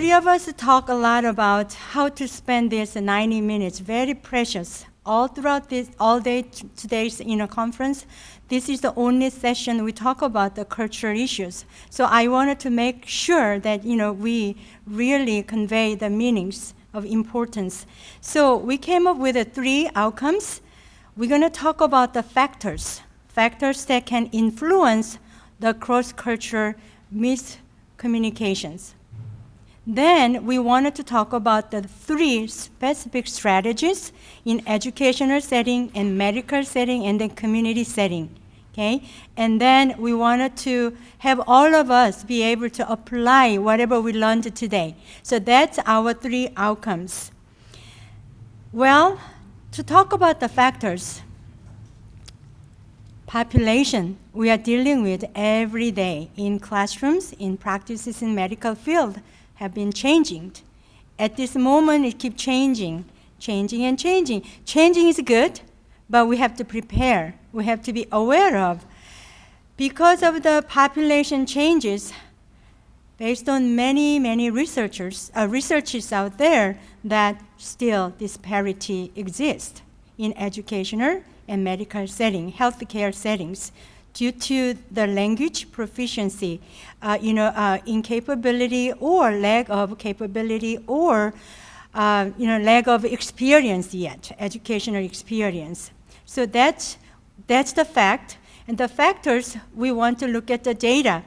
three of us talk a lot about how to spend this 90 minutes, very precious. All throughout this, all day today's conference, this is the only session we talk about the cultural issues. So I wanted to make sure that we really convey the meanings of importance. So we came up with 3 outcomes. We're going to talk about the factors that can influence the cross-cultural miscommunications. Then we wanted to talk about the 3 specific strategies in educational setting, and medical setting, and then community setting. Okay? And then we wanted to have all of us be able to apply whatever we learned today. So that's our 3 outcomes. Well, to talk about the factors, population we are dealing with every day in classrooms, in practices in medical field have been changing. At this moment, it keeps changing. Changing is good, but we have to prepare. We have to be aware of. Because of the population changes, based on many researches out there, that still disparity exists in educational and medical setting, healthcare settings, due to the language proficiency, incapability or lack of capability, or lack of experience yet, educational experience. So that's the fact. And the factors, we want to look at the data.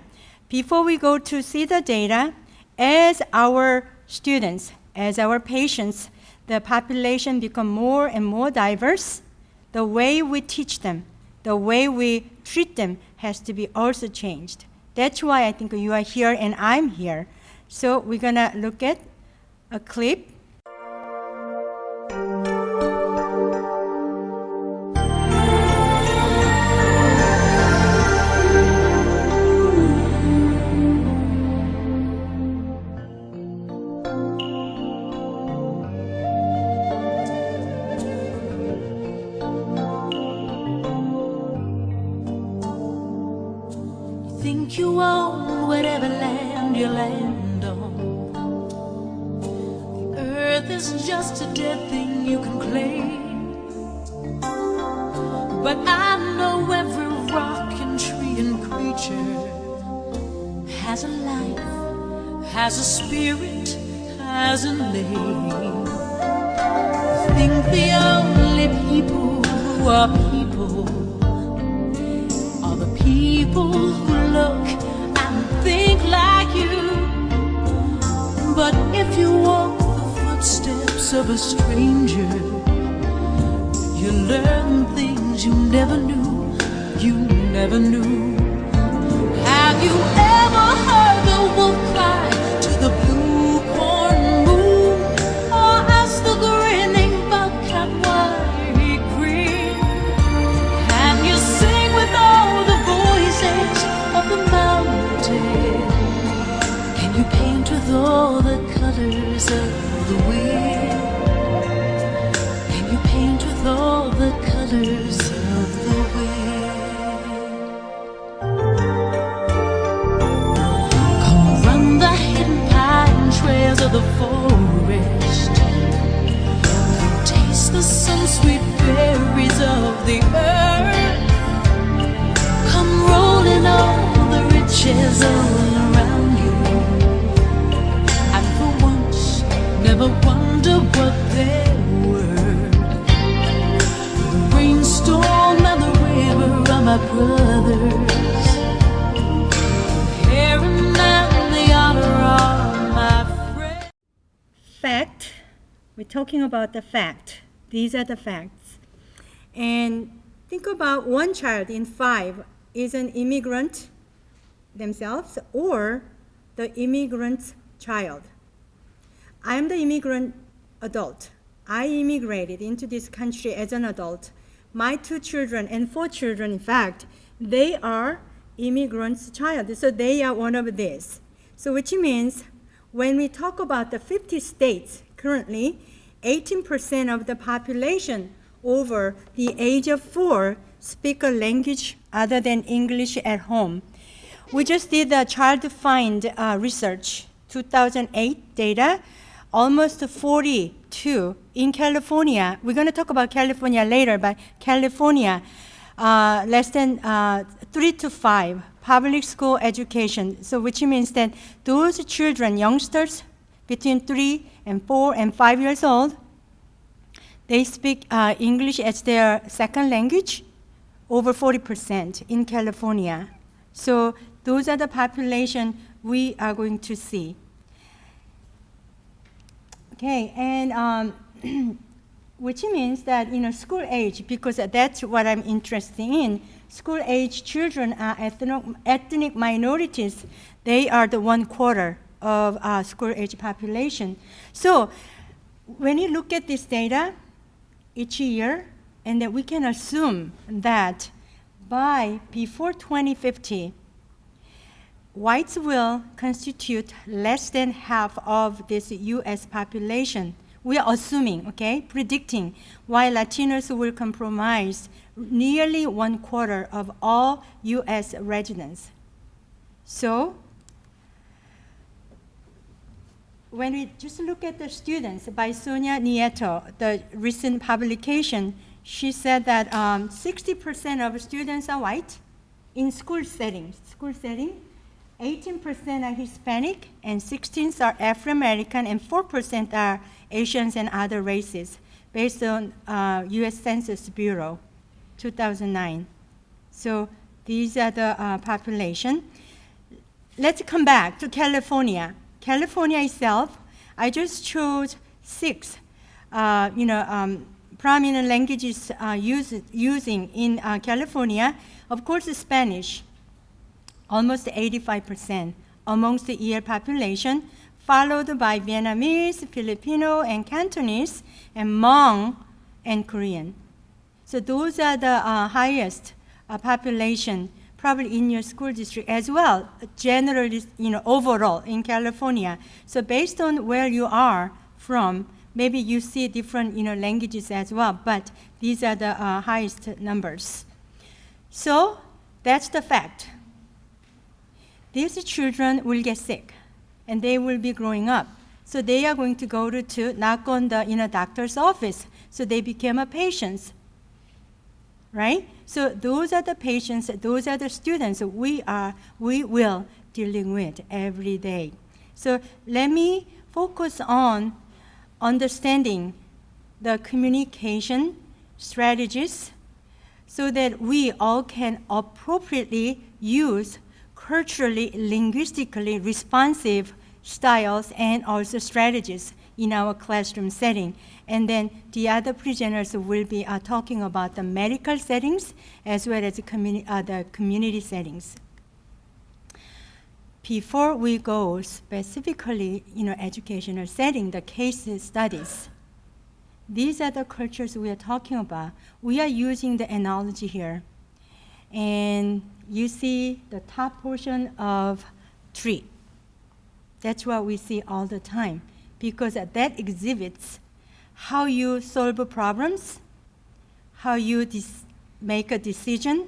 Before we go to see the data, as our students, as our patients, the population become more and more diverse, the way we teach them, the way we treat them has to be also changed. That's why I think you are here and I'm here. So we're gonna look at a clip. Think you own whatever land you land on. The earth is just a dead thing you can claim. But I know every rock and tree and creature has a life, has a spirit, has a name. Think the only people who are people are the people who look and think like you. But if you walk the footsteps of a stranger, you learn things you never knew, Have you ever heard the wolf cry to the blue corn moon, or ask the grinning bobcat why he grinned? Can you sing with all the voices of the mountain? Can you paint with all the colors of the wind? Can you paint with all the colors of the wind? Come run the hidden pine trails of the forest. Come taste the sun-sweet berries of the earth. Come roll in all the riches all around you, and for once never wonder what they're worth. The rainstorm and the river are my brothers. Heron and the otter are my friends. Fact, we're talking about the fact. These are the facts. And think about 1 child in 5 is an immigrant themselves or the immigrant child. I'm the immigrant adult. I immigrated into this country as an adult. My 2 children and 4 children, in fact, they are immigrants' child. So they are one of these. So which means when we talk about the 50 states currently, 18% of the population over the age of 4 speak a language other than English at home. We just did a child find research 2008 data, almost 42 in California. We're going to talk about California later, but California, less than 3 to 5 public school education. So which means that those children, youngsters between 3 and 4 and 5 years old, they speak English as their second language, over 40% in California. So those are the population we are going to see. Okay, and which means that school age, because that's what I'm interested in, school age children are ethnic minorities. They are the 1/4 of school age population. So when you look at this data each year, and that we can assume that before 2050, whites will constitute less than half of this U.S. population. We are assuming, okay, predicting, while Latinos will comprise nearly 1/4 of all U.S. residents. So when we just look at the students by Sonia Nieto, the recent publication, she said that 60% of students are white in school setting, 18% are Hispanic, and 16% are Afro-American, and 4% are Asians and other races, based on U.S. Census Bureau, 2009. So these are the population. Let's come back to California. California itself, I just chose 6, prominent languages using in California. Of course, Spanish, almost 85% amongst the EL population, followed by Vietnamese, Filipino, and Cantonese, and Hmong and Korean. So those are the highest population probably in your school district as well, generally, overall in California. So based on where you are from, maybe you see different, languages as well, but these are the highest numbers. So that's the fact. These children will get sick, and they will be growing up. So they are going to go to knock on the doctor's office. So they become a patient, right? So those are the patients, those are the students we will dealing with every day. So let me focus on understanding the communication strategies so that we all can appropriately use culturally, linguistically responsive styles and also strategies in our classroom setting. And then the other presenters will be talking about the medical settings as well as the community settings. Before we go specifically, educational setting, the case studies, these are the cultures we are talking about. We are using the analogy here. And you see the top portion of tree. That's what we see all the time, because that exhibits how you solve problems, how you make a decision,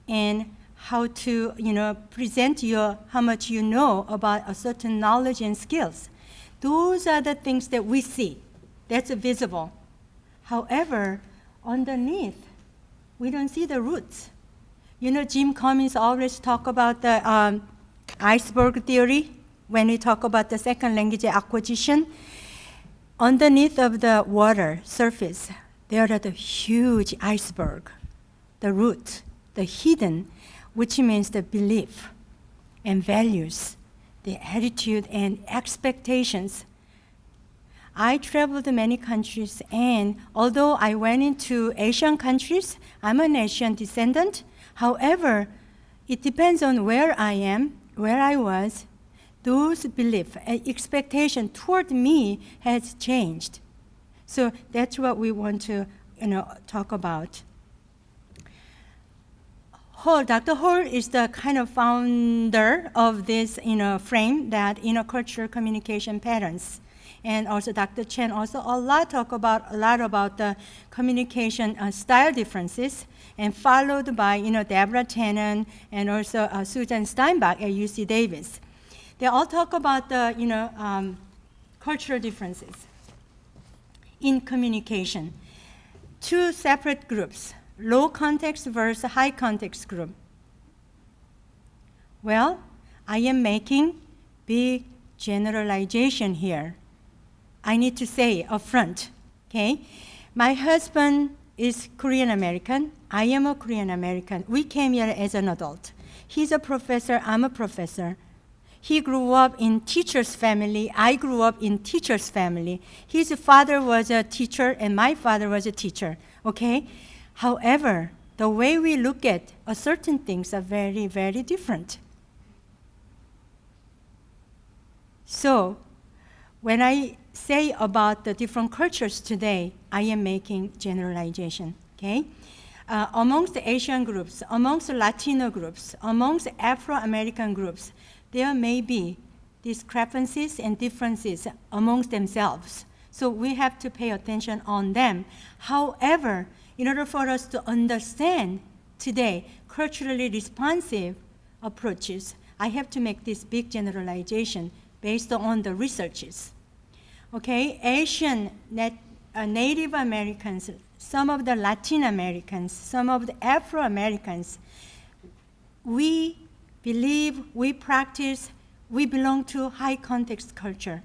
and how to present how much you know about a certain knowledge and skills. Those are the things that we see. That's visible. However, underneath, we don't see the roots. Jim Cummins always talk about the iceberg theory when we talk about the second language acquisition. Underneath of the water surface, there are the huge iceberg, the root, the hidden, which means the belief and values, the attitude and expectations. I traveled to many countries, and although I went into Asian countries, I'm an Asian descendant. However, it depends on where I am, where I was. Those beliefs and expectation toward me has changed. So that's what we want to talk about. Dr. Hall is the kind of founder of this frame that intercultural communication patterns. And also Dr. Chen also a lot about the communication style differences, and followed by Deborah Tannen and also Susan Steinbach at UC Davis. They all talk about the, cultural differences in communication. Two separate groups, low context versus high context group. Well, I am making big generalization here. I need to say upfront, okay? My husband is Korean American. I am a Korean American. We came here as an adult. He's a professor, I'm a professor. He grew up in teacher's family. I grew up in teacher's family. His father was a teacher and my father was a teacher, okay? However, the way we look at certain things are very, very different. So, when I say about the different cultures today, I am making generalization, okay? Amongst the Asian groups, amongst the Latino groups, amongst the Afro-American groups, there may be discrepancies and differences amongst themselves. So we have to pay attention on them. However, in order for us to understand today culturally responsive approaches, I have to make this big generalization based on the researches. Okay, Asian, Native Americans, some of the Latin Americans, some of the Afro-Americans, we believe, we practice, we belong to high context culture,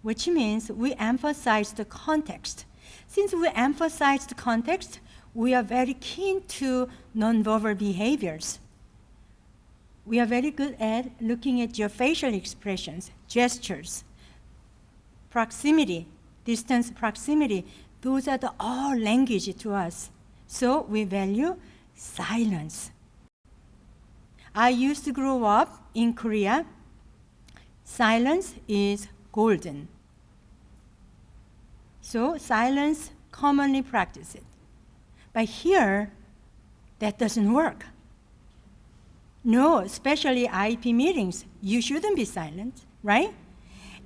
which means we emphasize the context. Since we emphasize the context, we are very keen to nonverbal behaviors. We are very good at looking at your facial expressions, gestures, proximity, distance proximity. Those are all language to us. So we value silence. I used to grow up in Korea. Silence is golden. So silence commonly practiced. But here, that doesn't work. No, especially IEP meetings, you shouldn't be silent, right?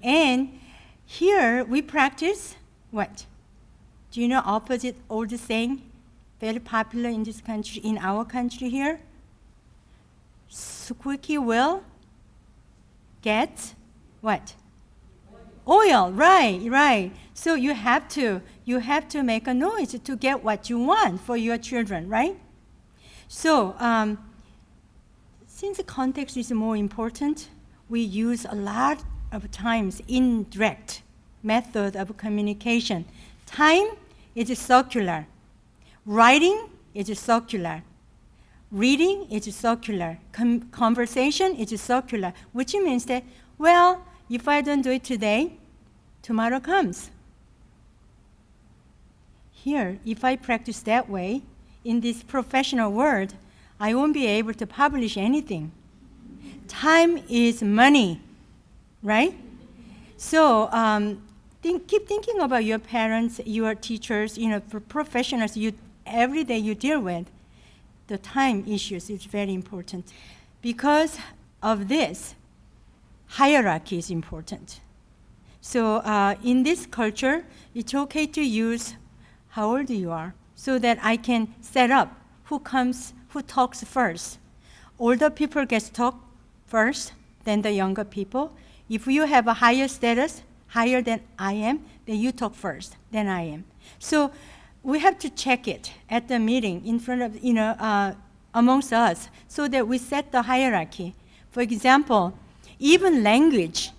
And here we practice what? Do you know opposite old saying, very popular in this country, in our country here? Squeaky wheel gets what? Oil, right. So you have to make a noise to get what you want for your children, right? So since the context is more important, we use a lot of times indirect method of communication. Time is circular. Writing is circular. Reading is circular. Conversation is circular, which means that, well, if I don't do it today, tomorrow comes. Here, if I practice that way, in this professional world, I won't be able to publish anything. Time is money, right? So keep thinking about your parents, your teachers, professionals every day you deal with. The time issues is very important. Because of this, hierarchy is important. So in this culture, it's okay to use how old you are so that I can set up who talks first. Older people get to talk first, then the younger people. If you have a higher status, higher than I am, then you talk first, then I am. So we have to check it at the meeting in front of, amongst us so that we set the hierarchy. For example, even language.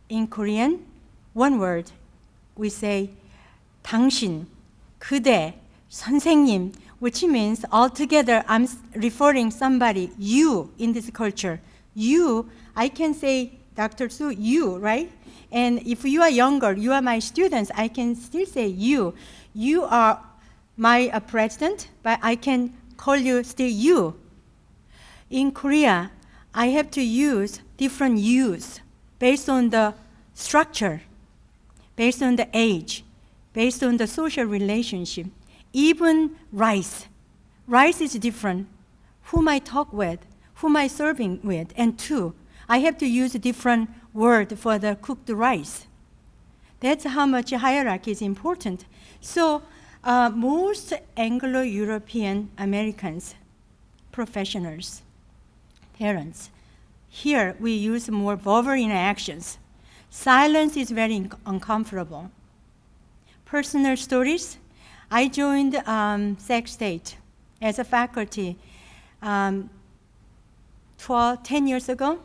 In Korean, one word, we say 당신, 그대, 선생님, which means altogether I'm referring somebody, you in this culture. You, I can say Dr. Su, you, right? And if you are younger, you are my students, I can still say you. You are my president, but I can call you still you. In Korea, I have to use different yous based on the structure, based on the age, based on the social relationship. Even rice. Rice is different. Whom I talk with, whom I serving with, and two. I have to use a different word for the cooked rice. That's how much hierarchy is important. So most Anglo-European Americans, professionals, parents, Here, we use more verbal interactions. Silence is very uncomfortable. Personal stories. I joined Sac State as a faculty 10 years ago.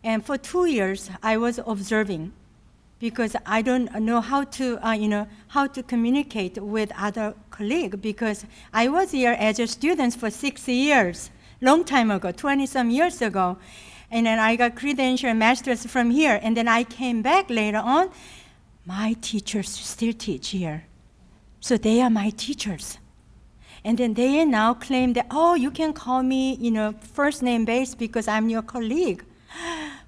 And for 2 years, I was observing because I don't know how to communicate with other colleagues because I was here as a student for 6 years, long time ago, 20-some years ago. And then I got credential master's from here. And then I came back later on. My teachers still teach here. So they are my teachers. And then they now claim that, oh, you can call me, first name based because I'm your colleague.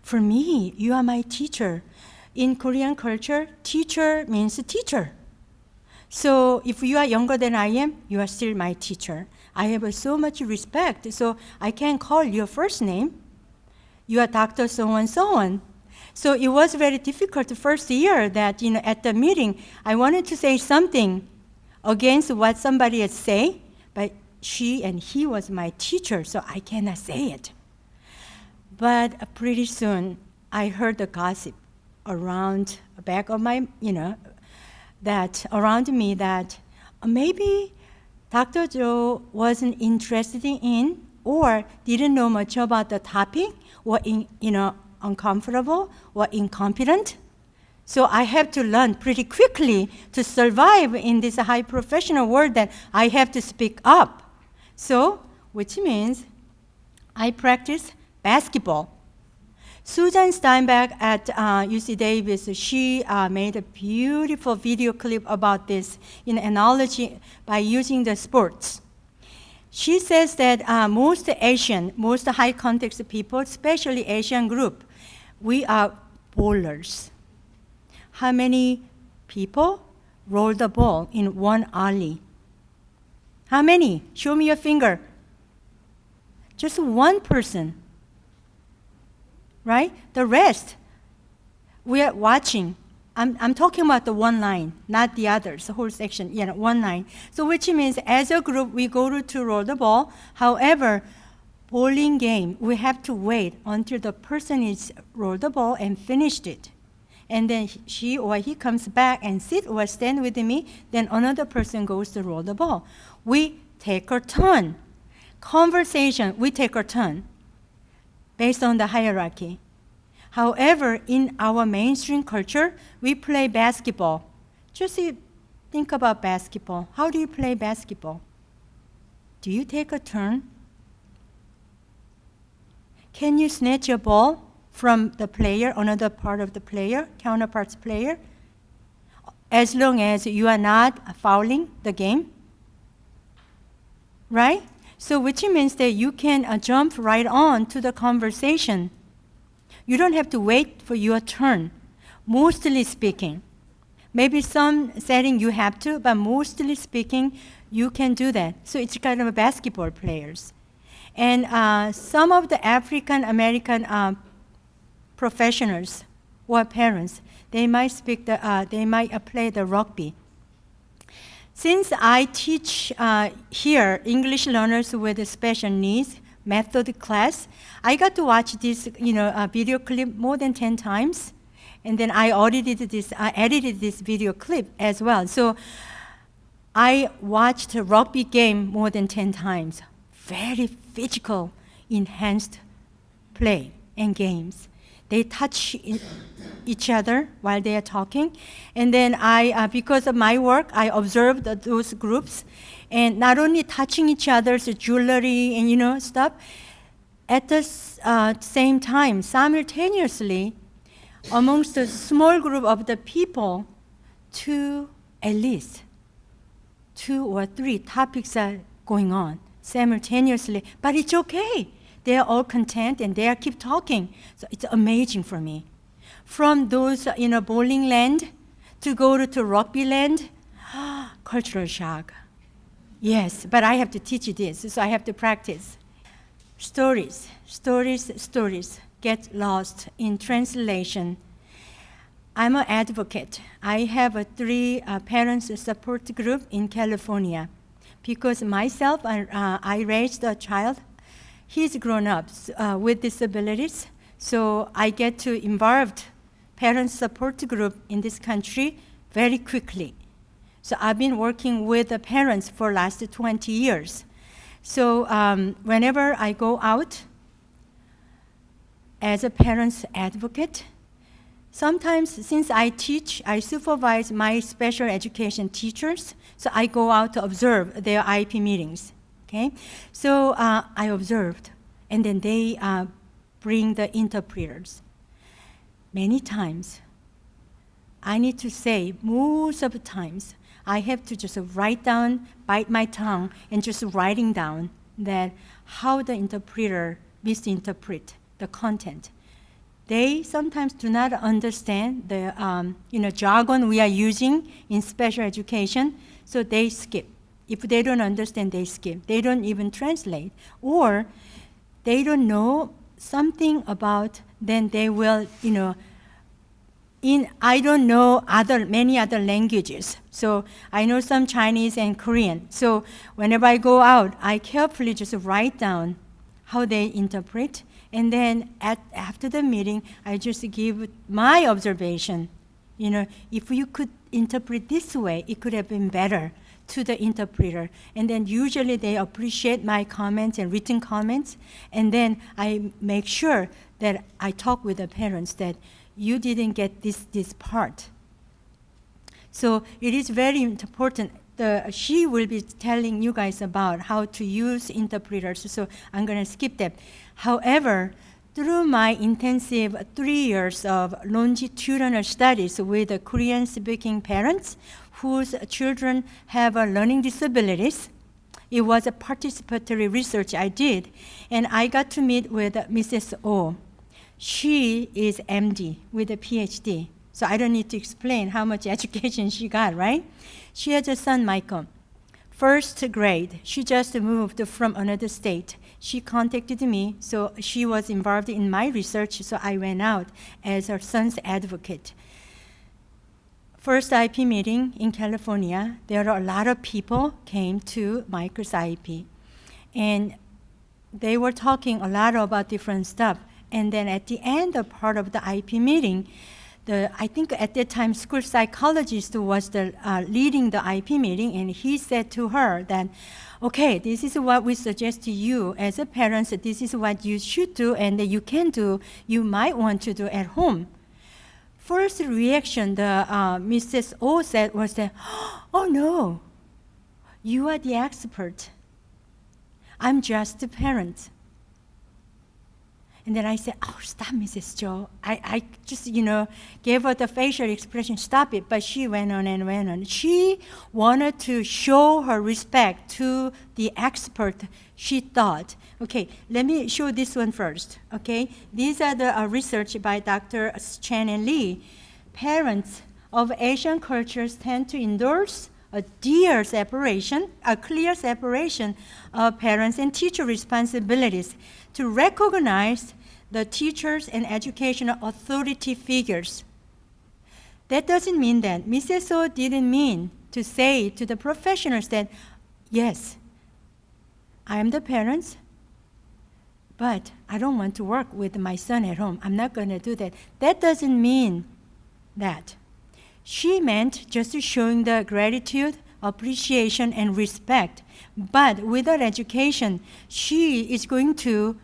For me, you are my teacher. In Korean culture, teacher means teacher. So if you are younger than I am, you are still my teacher. I have so much respect, so I can call your first name. You are Dr. So-and so-on. So it was very difficult the first year that, at the meeting, I wanted to say something against what somebody had said, but she and he was my teacher, so I cannot say it. But pretty soon, I heard the gossip around the back of my, that around me that maybe Dr. Joe wasn't interested in or didn't know much about the topic, or uncomfortable or incompetent. So I have to learn pretty quickly to survive in this high professional world that I have to speak up. So, which means I practice basketball. Susan Steinbeck at UC Davis, she made a beautiful video clip about this in analogy by using the sports. She says that most high context people, especially Asian group, we are bowlers. How many people roll the ball in one alley? How many? Show me your finger. Just one person, right? The rest, we are watching. I'm talking about the one line, not the others, the whole section, one line. So which means as a group, we go to roll the ball. However, bowling game, we have to wait until the person is rolled the ball and finished it. And then she or he comes back and sit or stand with me, then another person goes to roll the ball. We take our turn. Conversation, we take our turn based on the hierarchy. However, in our mainstream culture, we play basketball. Just think about basketball. How do you play basketball? Do you take a turn? Can you snatch a ball from the player, another part of the player, counterpart's player, as long as you are not fouling the game? Right? So which means that you can jump right on to the conversation. You don't have to wait for your turn, mostly speaking. Maybe some setting you have to, but mostly speaking, you can do that. So it's kind of a basketball players. And some of the African American professionals or parents, they might play the rugby. Since I teach here English learners with special needs method class, I got to watch this video clip more than 10 times, and then I edited this video clip as well. So I watched a rugby game more than 10 times. Very physical, enhanced play and games. They touch each other while they are talking. And then because of my work, I observed those groups. And not only touching each other's jewelry and stuff, at the same time, simultaneously, amongst a small group of the people, at least 2 or 3 topics are going on simultaneously. But it's okay. They are all content and they keep talking. So it's amazing for me. From those bowling land to go to rugby land, cultural shock. Yes, but I have to teach this, so I have to practice. Stories get lost in translation. I'm an advocate. I have a 3 parents support group in California because myself, I raised a child. he's grown up with disabilities, so I get to involved parent support group in this country very quickly. So I've been working with the parents for last 20 years. So whenever I go out as a parent's advocate, sometimes since I teach, I supervise my special education teachers, so I go out to observe their IEP meetings, okay? So I observed, and then they bring the interpreters. Many times, I need to say, most of the times, I have to just write down, bite my tongue, and just writing down that how the interpreter misinterpret the content. They sometimes do not understand the jargon we are using in special education, so they skip. If they don't understand, they skip. They don't even translate. Or they don't know something about, then they will, I don't know many other languages. So I know some Chinese and Korean. So whenever I go out, I carefully just write down how they interpret. And then after the meeting, I just give my observation. If you could interpret this way, it could have been better to the interpreter. And then usually they appreciate my comments and written comments. And then I make sure that I talk with the parents that you didn't get this part. So it is very important. She will be telling you guys about how to use interpreters, so I'm going to skip that. However, through my intensive 3 years of longitudinal studies with the Korean-speaking parents whose children have learning disabilities, it was a participatory research I did, and I got to meet with Mrs. O. She is MD with a PhD, so I don't need to explain how much education she got, right? She has a son, Michael, first grade. She just moved from another state. She contacted me, so she was involved in my research, so I went out as her son's advocate. First IEP meeting in California, there are a lot of people came to Michael's IEP, and they were talking a lot about different stuff. And then at the end of part of the IEP meeting, I think at that time school psychologist was leading the IEP meeting, and he said to her that, okay, this is what we suggest to you as a parent, this is what you should do and that you can do, you might want to do at home. First reaction the Mrs. O said was that, oh no, you are the expert. I'm just a parent. And then I said, oh, stop, Mrs. Joe. I just, gave her the facial expression, stop it. But she went on and went on. She wanted to show her respect to the expert, she thought. Okay, let me show this one first, okay? These are the research by Dr. Chen and Lee. Parents of Asian cultures tend to endorse a clear separation of parents and teacher responsibilities to recognize the teachers and educational authority figures. That doesn't mean that Mrs. O didn't mean to say to the professionals that, yes, I am the parents, but I don't want to work with my son at home. I'm not going to do that. That doesn't mean that. She meant just showing the gratitude, appreciation, and respect. But with her education, she's going to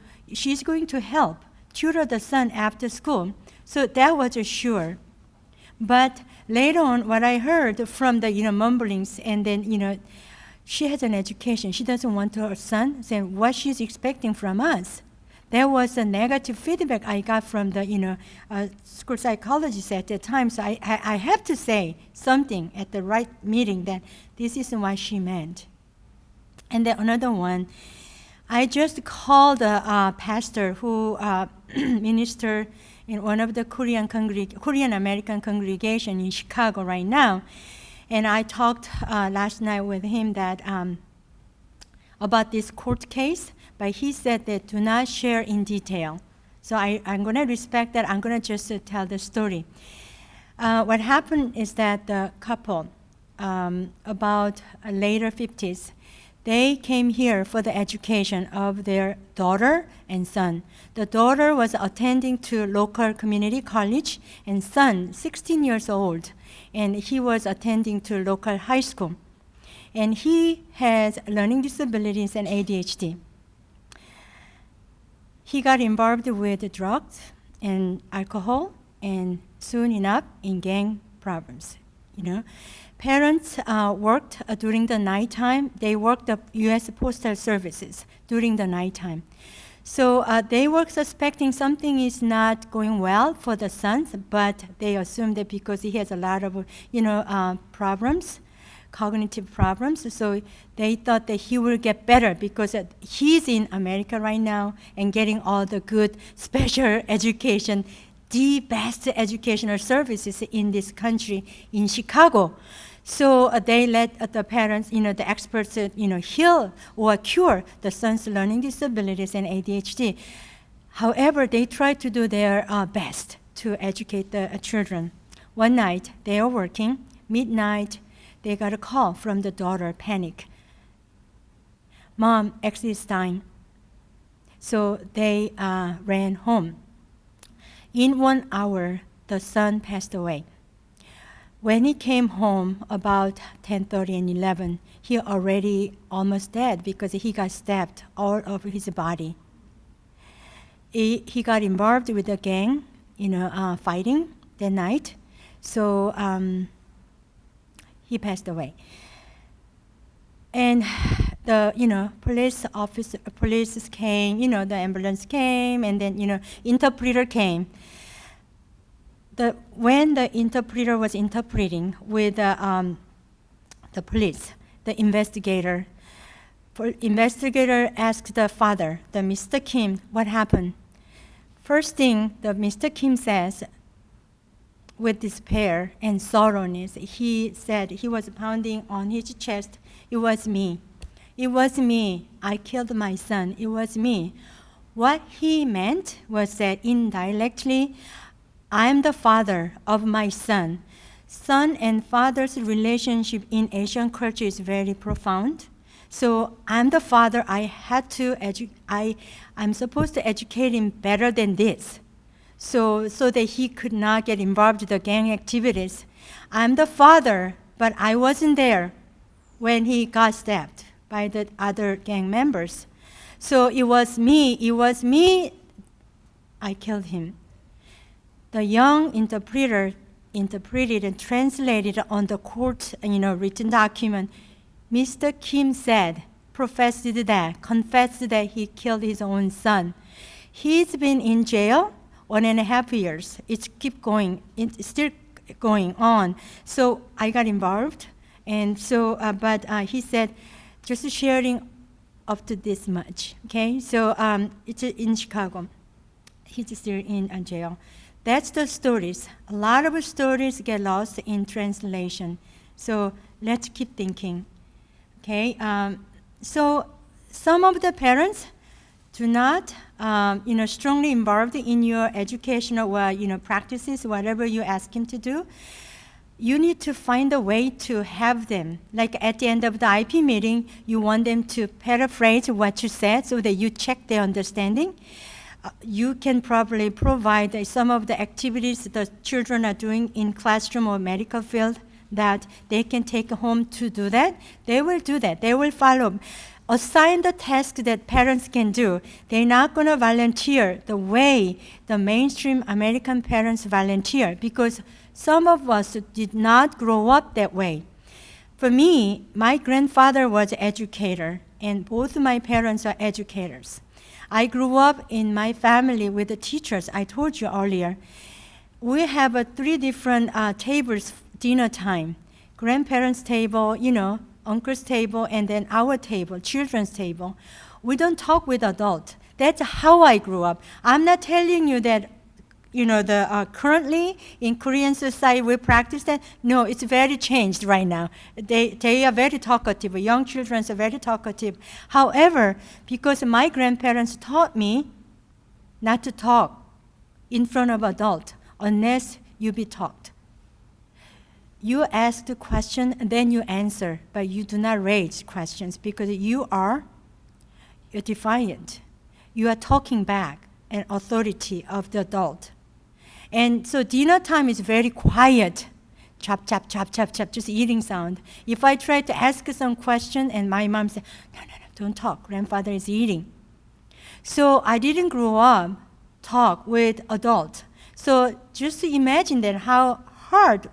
help tutor the son after school. So that was sure. But later on, what I heard from the mumblings, and then she has an education. She doesn't want her son saying what she's expecting from us. There was a negative feedback I got from the school psychologist at the time. So I have to say something at the right meeting that this isn't what she meant. And then another one, I just called a pastor who ministered in one of the Korean American congregation in Chicago right now. And I talked last night with him that about this court case, but he said that do not share in detail. So I'm going to respect that. I'm going to just tell the story. What happened is that the couple, about later 50s, They came here for the education of their daughter and son. The daughter was attending to local community college, and son, 16 years old, and he was attending to local high school. And he has learning disabilities and ADHD. He got involved with drugs and alcohol, and soon enough in gang problems. Parents worked during the nighttime. They worked the U.S. Postal Services during the nighttime. So they were suspecting something is not going well for the sons, but they assumed that because he has a lot of, problems, cognitive problems, so they thought that he will get better because he's in America right now and getting all the good special education, the best educational services in this country, in Chicago. So they let the parents, the experts, heal or cure the son's learning disabilities and ADHD. However, they try to do their best to educate the children. One night, they are working, midnight, they got a call from the daughter, panic. Mom, X is dying. So they ran home. In 1 hour, the son passed away. When he came home about 10:30 and 11, he already almost dead because he got stabbed all over his body. He got involved with the gang, fighting that night. So he passed away. And the police came, the ambulance came, and then interpreter came. When the interpreter was interpreting with the police, the investigator asked the father, the Mr. Kim, what happened? First thing the Mr. Kim says, with despair and sorrowness, he said he was pounding on his chest, it was me. It was me. I killed my son. It was me. What he meant was that indirectly, I'm the father of my son. Son and father's relationship in Asian culture is very profound. So I'm the father. I'm supposed to educate him better than this, so that he could not get involved in the gang activities. I'm the father, but I wasn't there when he got stabbed by the other gang members. So it was me. I killed him. The young interpreter interpreted and translated on the court, written document. Mr. Kim said, confessed that he killed his own son. He's been in jail 1.5 years. It's still going on. So I got involved, and so, but he said, just sharing up to this much. Okay, so it's in Chicago. He's still in jail. That's the stories. A lot of stories get lost in translation. So let's keep thinking. Okay, so some of the parents do not, strongly involved in your educational, practices, whatever you ask him to do. You need to find a way to have them. Like at the end of the IP meeting, you want them to paraphrase what you said so that you check their understanding. You can probably provide some of the activities the children are doing in classroom or medical field that they can take home to do that. They will do that. They will follow. Assign the task that parents can do. They're not going to volunteer the way the mainstream American parents volunteer because some of us did not grow up that way. For me, my grandfather was an educator, and both my parents are educators. I grew up in my family with the teachers, I told you earlier. We have 3 different tables, dinner time. Grandparents' table, uncle's table, and then our table, children's table. We don't talk with adults. That's how I grew up. I'm not telling you that, currently in Korean society we practice that. No, it's very changed right now. They are very talkative. Young children are very talkative. However, because my grandparents taught me not to talk in front of adults unless you be taught. you ask the question and then you answer, but you do not raise questions because you're defiant. You are talking back an authority of the adult. And so dinner time is very quiet. Chop, chop, chop, chop, chop, just eating sound. If I try to ask some question and my mom said, no, don't talk, grandfather is eating. So I didn't grow up talk with adults. So just to imagine that how hard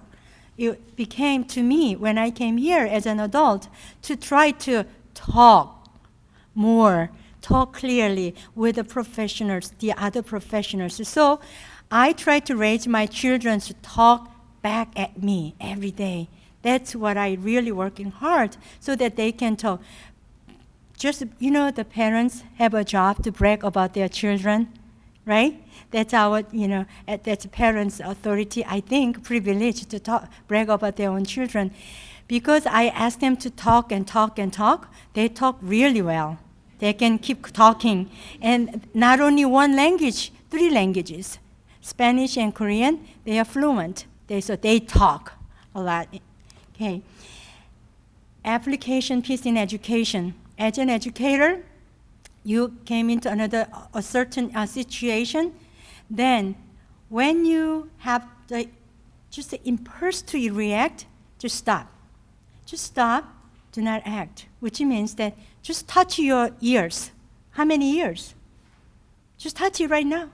it became to me when I came here as an adult to try to talk more, talk clearly with the professionals, the other professionals. So I try to raise my children to talk back at me every day. That's what I really working hard so that they can talk. Just, the parents have a job to brag about their children, right? That's our, that's parents' authority, I think, privilege to talk, brag about their own children. Because I ask them to talk and talk and talk, they talk really well. They can keep talking. And not only one language, 3 languages. Spanish and Korean, they are fluent. So they talk a lot. Okay. Application piece in education. As an educator, you came into a certain situation, then when you have just the impulse to react, just stop. Just stop, do not act, which means that just touch your ears. How many ears? Just touch it right now.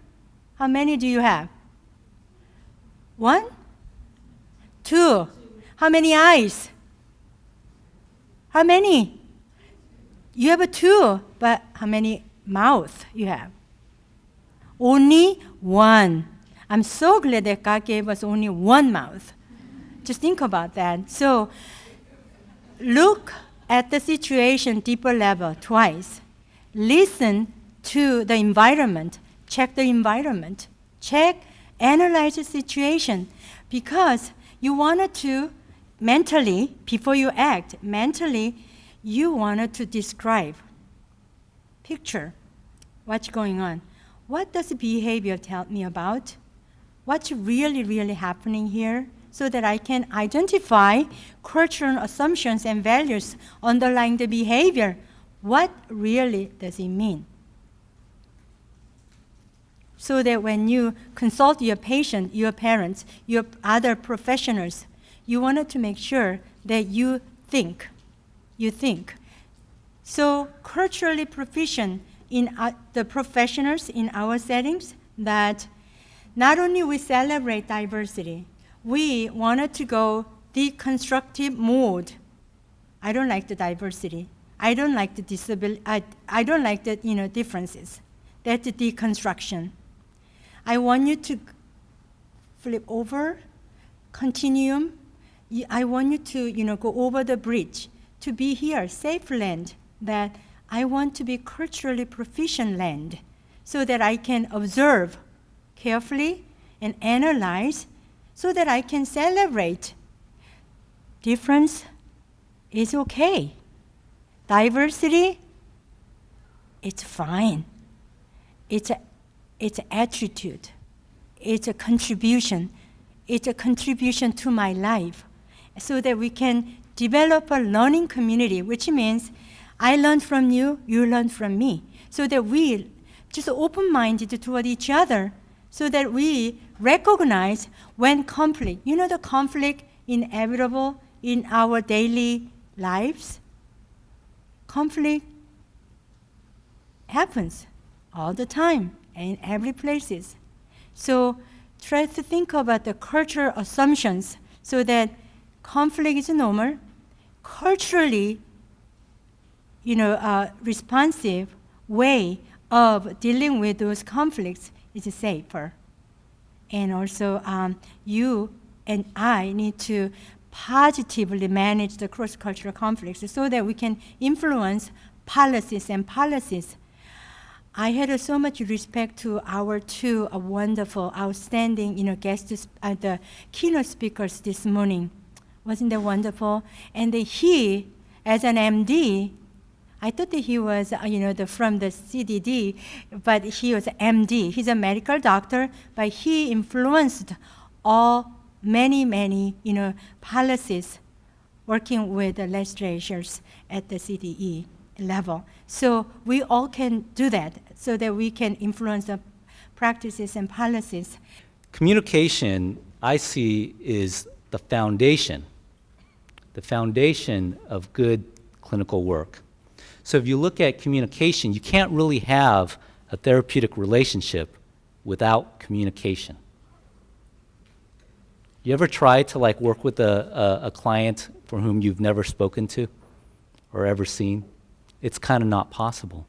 How many do you have? 1? 2. How many eyes? How many? You have 2, but how many mouths you have? Only 1. I'm so glad that God gave us only 1 mouth. Just think about that. So look at the situation deeper level twice. Listen to the environment. Check the environment. Analyze the situation. Because you wanted to mentally, before you act, mentally, you wanted to describe, picture what's going on. What does behavior tell me about? What's really, really happening here? So that I can identify cultural assumptions and values underlying the behavior. What really does it mean? So that when you consult your patient, your parents, your other professionals, you wanted to make sure that you think. So culturally proficient in the professionals in our settings, that not only we celebrate diversity, we wanted to go deconstructive mode. I don't like the diversity. I don't like the disability. I don't like the differences. That's the deconstruction. I want you to flip over, continuum. I want you to go over the bridge. To be here, safe land, that I want to be culturally proficient land so that I can observe carefully and analyze so that I can celebrate. Difference is okay. Diversity, it's fine. It's an attitude. It's a contribution. It's a contribution to my life so that we can develop a learning community, which means I learn from you, you learn from me, so that we just open-minded toward each other, so that we recognize when conflict, the conflict inevitable in our daily lives. Conflict happens all the time and in every places. So try to think about the cultural assumptions so that conflict is normal, culturally, responsive way of dealing with those conflicts is safer. And also, you and I need to positively manage the cross-cultural conflicts so that we can influence policies and policies. I had so much respect to our 2 wonderful, outstanding, guests, the keynote speakers this morning. Wasn't that wonderful? And he, as an MD, I thought that he was, from the CDD, but he was MD. He's a medical doctor, but he influenced all many, policies working with the legislatures at the CDE level. So we all can do that so that we can influence the practices and policies. Communication, I see, is the foundation of good clinical work. So if you look at communication, you can't really have a therapeutic relationship without communication. You ever try to work with a client for whom you've never spoken to or ever seen? It's kind of not possible.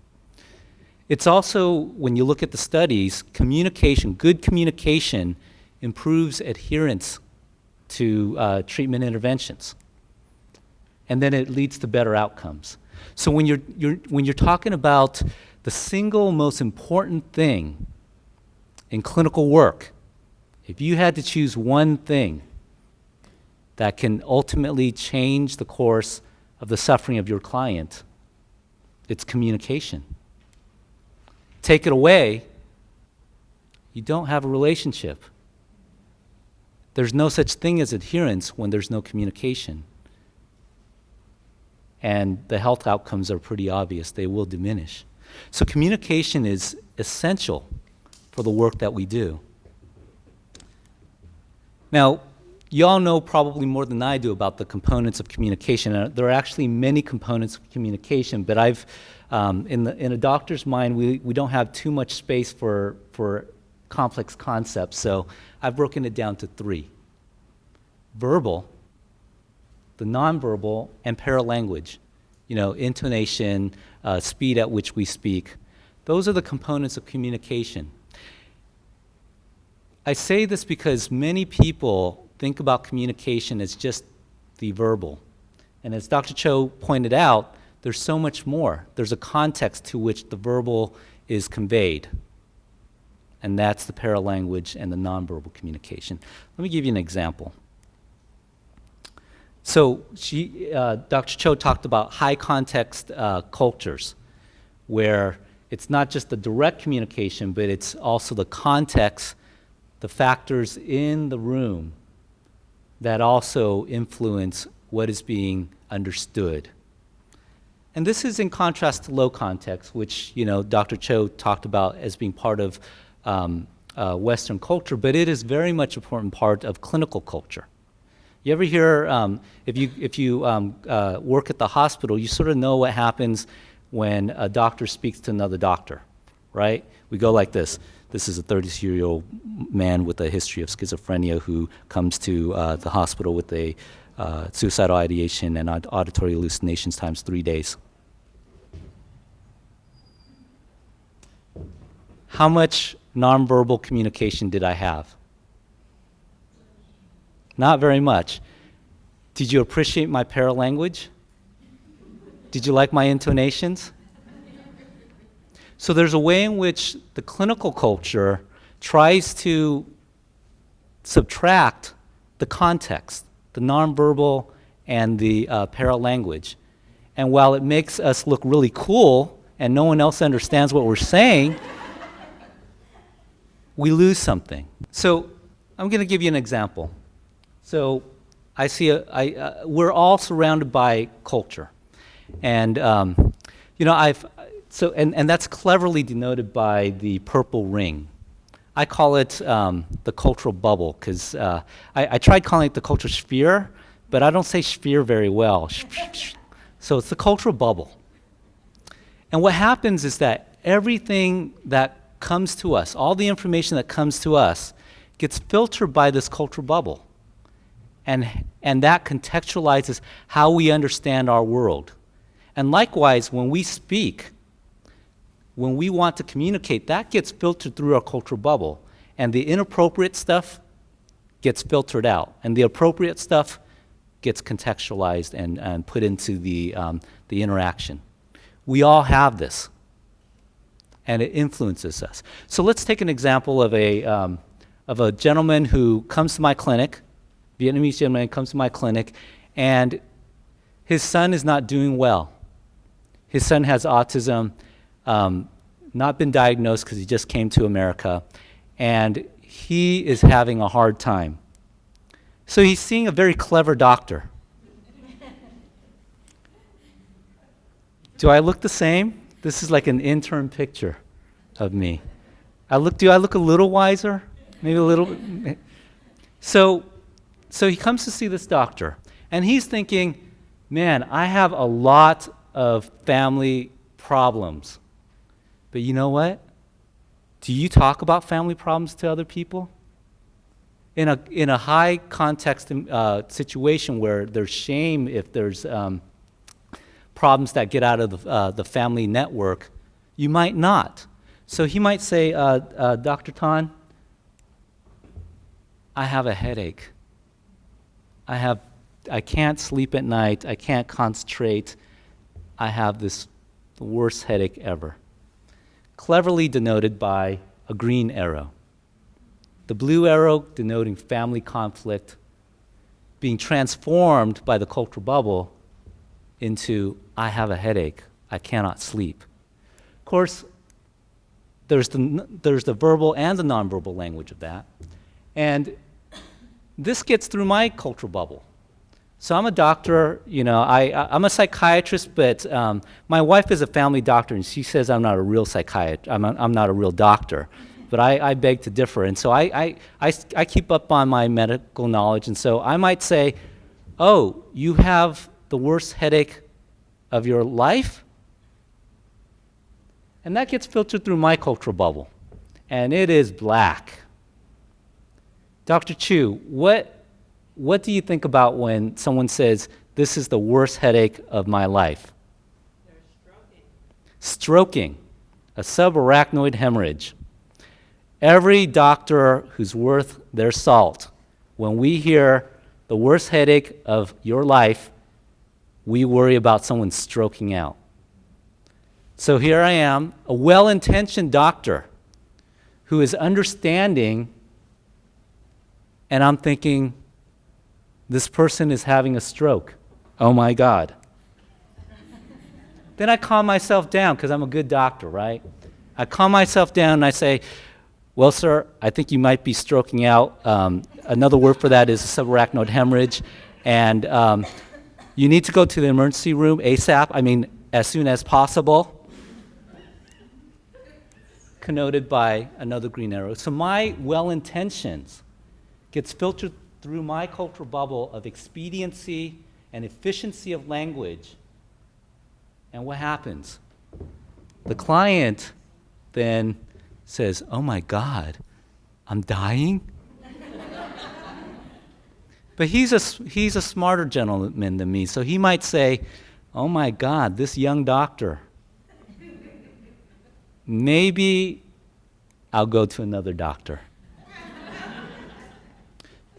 It's also, when you look at the studies, good communication improves adherence to treatment interventions. And then it leads to better outcomes. So when you're talking about the single most important thing in clinical work, if you had to choose one thing that can ultimately change the course of the suffering of your client, it's communication. Take it away, you don't have a relationship. There's no such thing as adherence when there's no communication. And the health outcomes are pretty obvious. They will diminish. So communication is essential for the work that we do. Now, you all know probably more than I do about the components of communication. There are actually many components of communication, but in a doctor's mind, we don't have too much space for complex concepts, so I've broken it down to 3. Verbal, the nonverbal, and paralanguage. Intonation, speed at which we speak. Those are the components of communication. I say this because many people think about communication as just the verbal. And as Dr. Cho pointed out, there's so much more. There's a context to which the verbal is conveyed. And that's the paralanguage and the nonverbal communication. Let me give you an example. So Dr. Cho talked about high context cultures, where it's not just the direct communication, but it's also the context, the factors in the room that also influence what is being understood. And this is in contrast to low context, which Dr. Cho talked about as being part of Western culture, but it is very much an important part of clinical culture. You ever hear, if you work at the hospital, you sort of know what happens when a doctor speaks to another doctor, right? We go like this. This is a 32-year-old man with a history of schizophrenia who comes to the hospital with a suicidal ideation and auditory hallucinations times 3 days. How much nonverbal communication did I have? Not very much. Did you appreciate my paralanguage? Did you like my intonations? So there's a way in which the clinical culture tries to subtract the context, the nonverbal and the paralanguage. And while it makes us look really cool and no one else understands what we're saying, we lose something. So I'm going to give you an example. So I see we're all surrounded by culture. And, and that's cleverly denoted by the purple ring. I call it the cultural bubble, because I tried calling it the cultural sphere, but I don't say sphere very well. So it's the cultural bubble. And what happens is that everything that comes to us, all the information that comes to us, gets filtered by this cultural bubble. And that contextualizes how we understand our world. And likewise, when we speak, when we want to communicate, that gets filtered through our cultural bubble. And the inappropriate stuff gets filtered out. And the appropriate stuff gets contextualized and put into the interaction. We all have this. And it influences us. So let's take an example of a gentleman who comes to my clinic, Vietnamese gentleman comes to my clinic, and his son is not doing well. His son has autism, not been diagnosed because he just came to America, and he is having a hard time. So he's seeing a very clever doctor. Do I look the same? This is like an intern picture of me. Do I look a little wiser? Maybe a little. So he comes to see this doctor, and he's thinking, man, I have a lot of family problems. But you know what? Do you talk about family problems to other people? In a high context situation where there's shame, if there's problems that get out of the family network, you might not. So he might say, Dr. Tan, I have a headache. I can't sleep at night. I can't concentrate. I have the worst headache ever. Cleverly denoted by a green arrow. The blue arrow denoting family conflict being transformed by the cultural bubble into, I have a headache, I cannot sleep. Of course, there's the verbal and the nonverbal language of that. And this gets through my cultural bubble. So I'm a doctor, I'm a psychiatrist, but my wife is a family doctor, and she says I'm not a real psychiatrist, I'm not a real doctor. But I beg to differ. And so I keep up on my medical knowledge, and so I might say, oh, you have the worst headache of your life? And that gets filtered through my cultural bubble. And it is black. Dr. Chu, what do you think about when someone says, this is the worst headache of my life? They're stroking. Stroking, a subarachnoid hemorrhage. Every doctor who's worth their salt, when we hear the worst headache of your life, we worry about someone stroking out. So here I am, a well-intentioned doctor who is understanding, and I'm thinking, this person is having a stroke. Oh my God. Then I calm myself down because I'm a good doctor, right? I calm myself down and I say, well, sir, I think you might be stroking out. Another word for that is subarachnoid hemorrhage. And you need to go to the emergency room ASAP, as soon as possible. Connoted by another green arrow. So my well-intentions gets filtered through my cultural bubble of expediency and efficiency of language. And what happens? The client then says, oh my God, I'm dying? But he's a smarter gentleman than me, so he might say, oh my God, this young doctor, maybe I'll go to another doctor.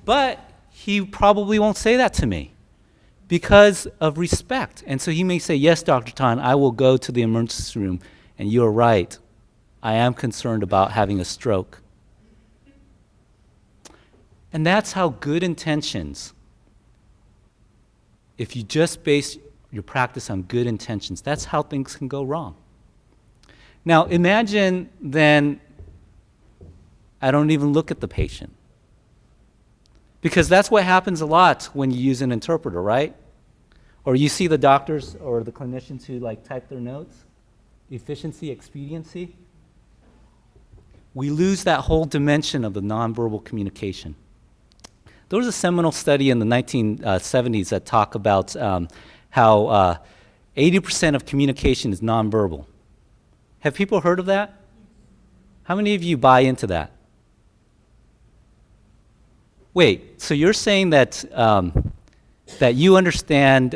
But he probably won't say that to me because of respect. And so he may say, yes, Dr. Tan, I will go to the emergency room, and you're right. I am concerned about having a stroke. And that's how good intentions, if you just base your practice on good intentions, that's how things can go wrong. Now imagine then I don't even look at the patient. Because that's what happens a lot when you use an interpreter, right? Or you see the doctors or the clinicians who type their notes, efficiency, expediency. We lose that whole dimension of the nonverbal communication. There was a seminal study in the 1970s that talked about how 80% of communication is nonverbal. Have people heard of that? How many of you buy into that? Wait, so you're saying that that you understand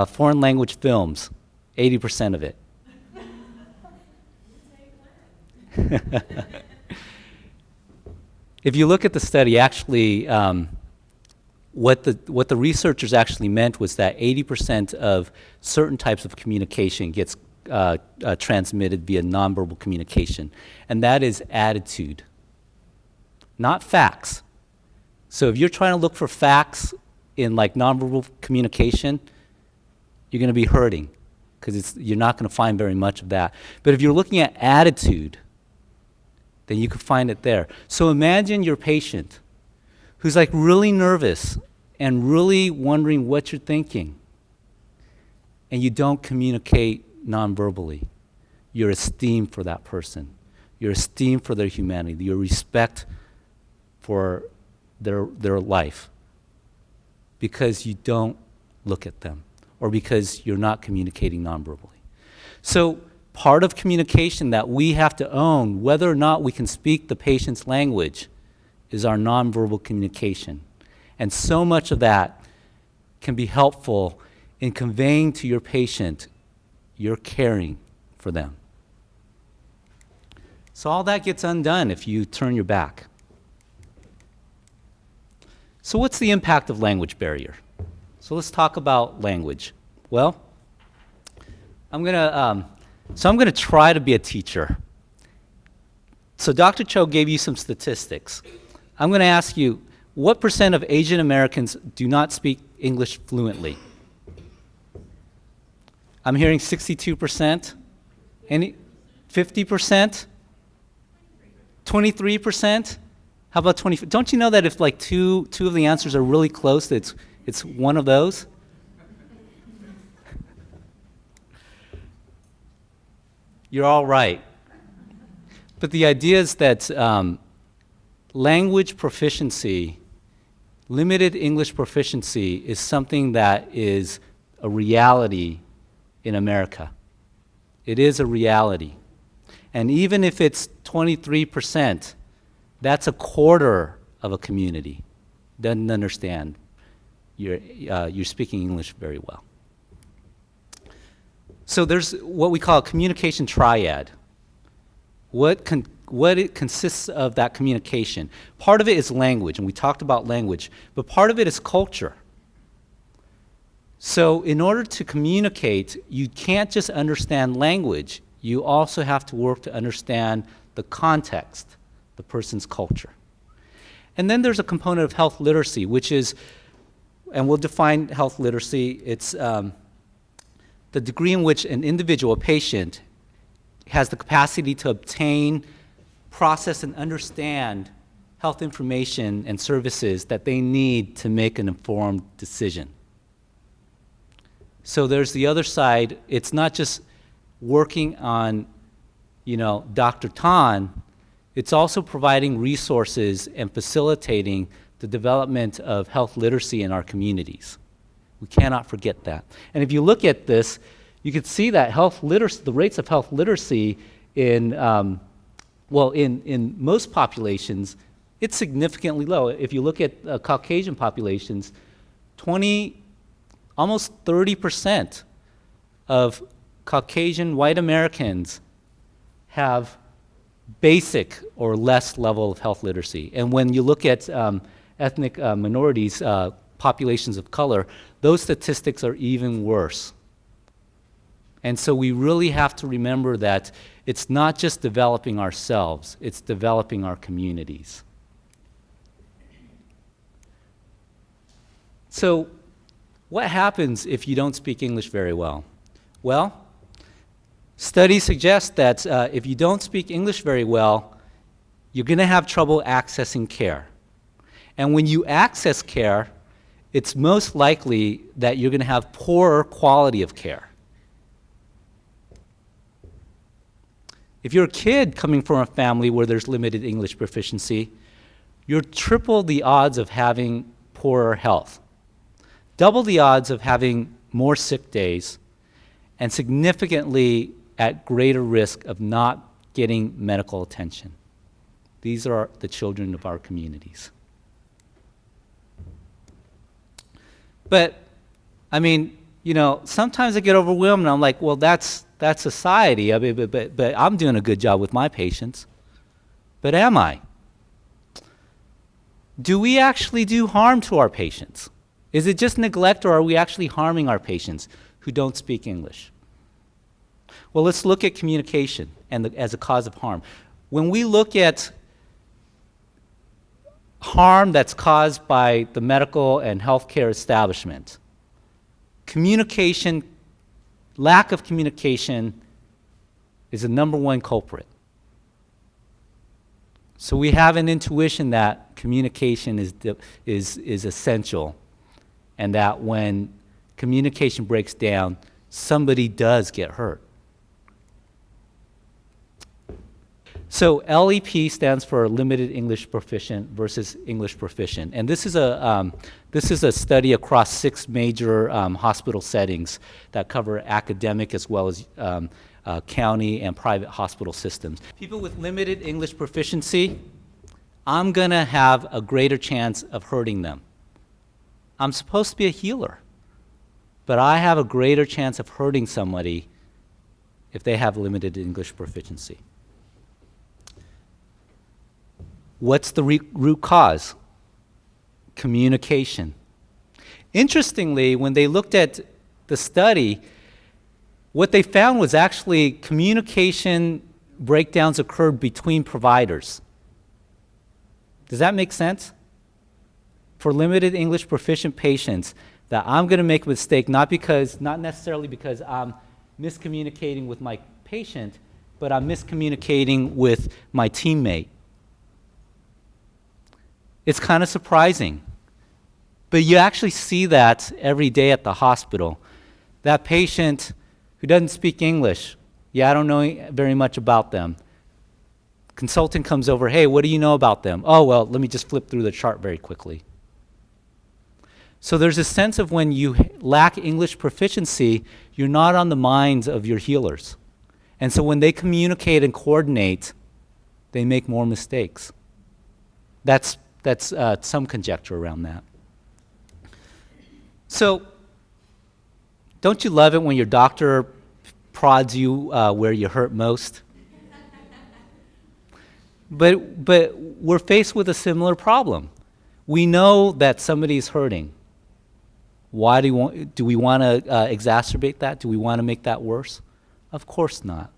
foreign language films, 80% of it? If you look at the study, actually, what the researchers actually meant was that 80% of certain types of communication gets transmitted via nonverbal communication, and that is attitude, not facts. So if you're trying to look for facts in nonverbal communication, you're going to be hurting because you're not going to find very much of that. But if you're looking at attitude, then you can find it there. So imagine your patient who's like really nervous and really wondering what you're thinking, and you don't communicate nonverbally, your esteem for that person, your esteem for their humanity, your respect for their life, because you don't look at them or because you're not communicating nonverbally. So part of communication that we have to own, whether or not we can speak the patient's language, is our nonverbal communication. And so much of that can be helpful in conveying to your patient you're caring for them. So all that gets undone if you turn your back. So what's the impact of language barrier? So let's talk about language. Well, I'm gonna try to be a teacher. So Dr. Cho gave you some statistics. I'm gonna ask you, what % of Asian Americans do not speak English fluently? I'm hearing 62%. Any 50%? 23%? How about 20? Don't you know that if like two of the answers are really close, it's one of those? You're all right. But the idea is that language proficiency, limited English proficiency, is something that is a reality in America. It is a reality. And even if it's 23%, that's a quarter of a community doesn't understand you're speaking English very well. So there's what we call a communication triad. What it consists of that communication. Part of it is language, and we talked about language, but part of it is culture. So in order to communicate, you can't just understand language. You also have to work to understand the context, the person's culture. And then there's a component of health literacy, which is, and we'll define health literacy, it's the degree in which an individual, a patient, has the capacity to obtain, process, and understand health information and services that they need to make an informed decision. So there's the other side. It's not just working on, Dr. Tan. It's also providing resources and facilitating the development of health literacy in our communities. We cannot forget that. And if you look at this, you can see that health literacy, the rates of health literacy in most populations, it's significantly low. If you look at Caucasian populations, almost 30% of Caucasian white Americans have basic or less level of health literacy. And when you look at ethnic minorities, populations of color, those statistics are even worse. And so we really have to remember that it's not just developing ourselves, it's developing our communities. So what happens if you don't speak English very well? Well, studies suggest that if you don't speak English very well, you're going to have trouble accessing care. And when you access care, it's most likely that you're going to have poorer quality of care. If you're a kid coming from a family where there's limited English proficiency, you're triple the odds of having poorer health, double the odds of having more sick days, and significantly at greater risk of not getting medical attention. These are the children of our communities. But, sometimes I get overwhelmed and I'm like, well, that's society. But I'm doing a good job with my patients. But am I? Do we actually do harm to our patients? Is it just neglect, or are we actually harming our patients who don't speak English? Well, let's look at communication as a cause of harm. When we look at harm that's caused by the medical and healthcare establishment, communication, lack of communication is the number one culprit. So we have an intuition that communication is essential, and that when communication breaks down, somebody does get hurt. So LEP stands for Limited English Proficient versus English Proficient, and this is a study across 6 major hospital settings that cover academic as well as county and private hospital systems. People with limited English proficiency, I'm gonna have a greater chance of hurting them. I'm supposed to be a healer, but I have a greater chance of hurting somebody if they have limited English proficiency. What's the root cause? Communication. Interestingly, when they looked at the study, what they found was actually communication breakdowns occurred between providers. Does that make sense? For limited English proficient patients, that I'm going to make a mistake not necessarily because I'm miscommunicating with my patient, but I'm miscommunicating with my teammate. It's kind of surprising, but you actually see that every day at the hospital. That patient who doesn't speak English, I don't know very much about them. Consultant comes over, hey, what do you know about them? Oh, well, let me just flip through the chart very quickly. So there's a sense of when you lack English proficiency, you're not on the minds of your healers. And so when they communicate and coordinate, they make more mistakes. That's some conjecture around that. So, don't you love it when your doctor prods you where you hurt most? But we're faced with a similar problem. We know that somebody's hurting. Why do we want to exacerbate that? Do we want to make that worse? Of course not.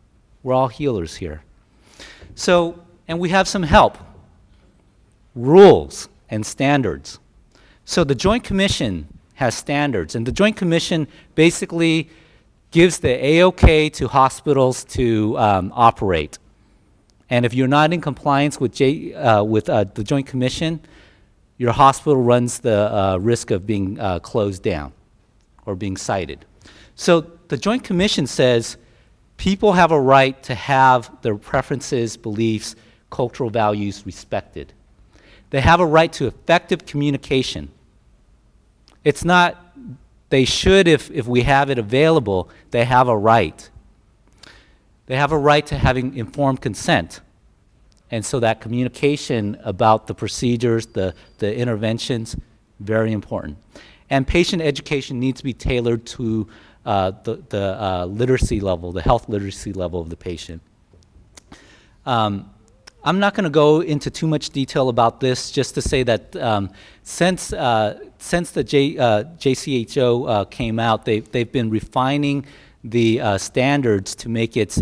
We're all healers here. So, and we have some help. Rules and standards. So the Joint Commission has standards, and the Joint Commission basically gives the A-OK to hospitals to operate. And if you're not in compliance with the Joint Commission, your hospital runs the risk of being closed down or being cited. So the Joint Commission says people have a right to have their preferences, beliefs, cultural values respected. They have a right to effective communication. It's not they should if we have it available. They have a right. They have a right to having informed consent. And so that communication about the procedures, the interventions, very important. And patient education needs to be tailored to the literacy level, the health literacy level of the patient. I'm not going to go into too much detail about this, just to say that since the JCHO came out, they've been refining the standards to make it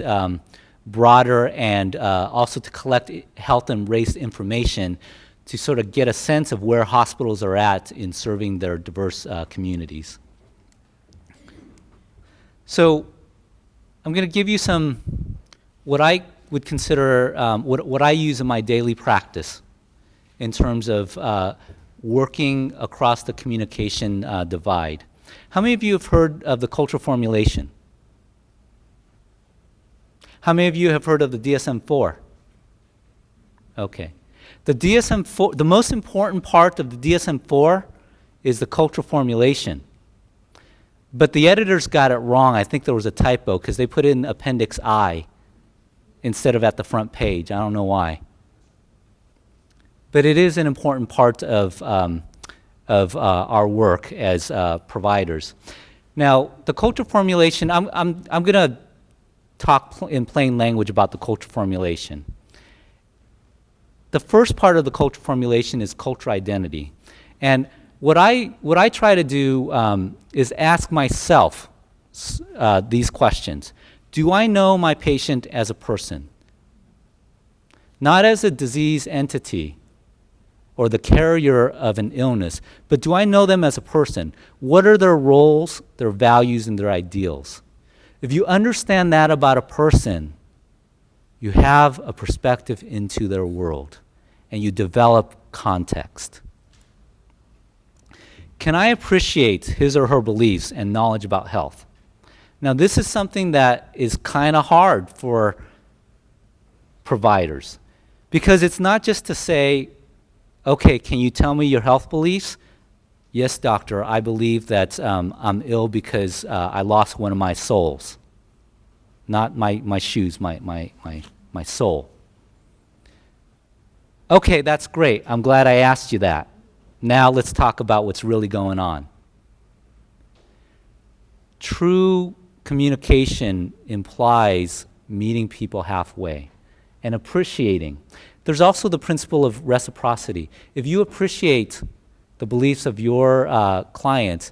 broader and also to collect health and race information to sort of get a sense of where hospitals are at in serving their diverse communities. So I'm going to give you some what I would consider what I use in my daily practice in terms of working across the communication divide. How many of you have heard of the cultural formulation? How many of you have heard of the DSM-4? Okay. The DSM-4, the most important part of the DSM-4 is the cultural formulation. But the editors got it wrong. I think there was a typo because they put in Appendix I instead of at the front page. I don't know why. But it is an important part of our work as providers. Now, the culture formulation, I'm going to talk in plain language about the culture formulation. The first part of the culture formulation is culture identity. And what I try to do is ask myself these questions. Do I know my patient as a person? Not as a disease entity or the carrier of an illness, but do I know them as a person? What are their roles, their values, and their ideals? If you understand that about a person, you have a perspective into their world. and you develop context. Can I appreciate his or her beliefs and knowledge about health? Now, this is something that is kind of hard for providers, because it's not just to say, okay, can you tell me your health beliefs? Yes, doctor, I believe that I'm ill because I lost one of my soles. Not my shoes, my soul. Okay, that's great. I'm glad I asked you that. Now let's talk about what's really going on. True communication implies meeting people halfway and appreciating. There's also the principle of reciprocity. If you appreciate the beliefs of your clients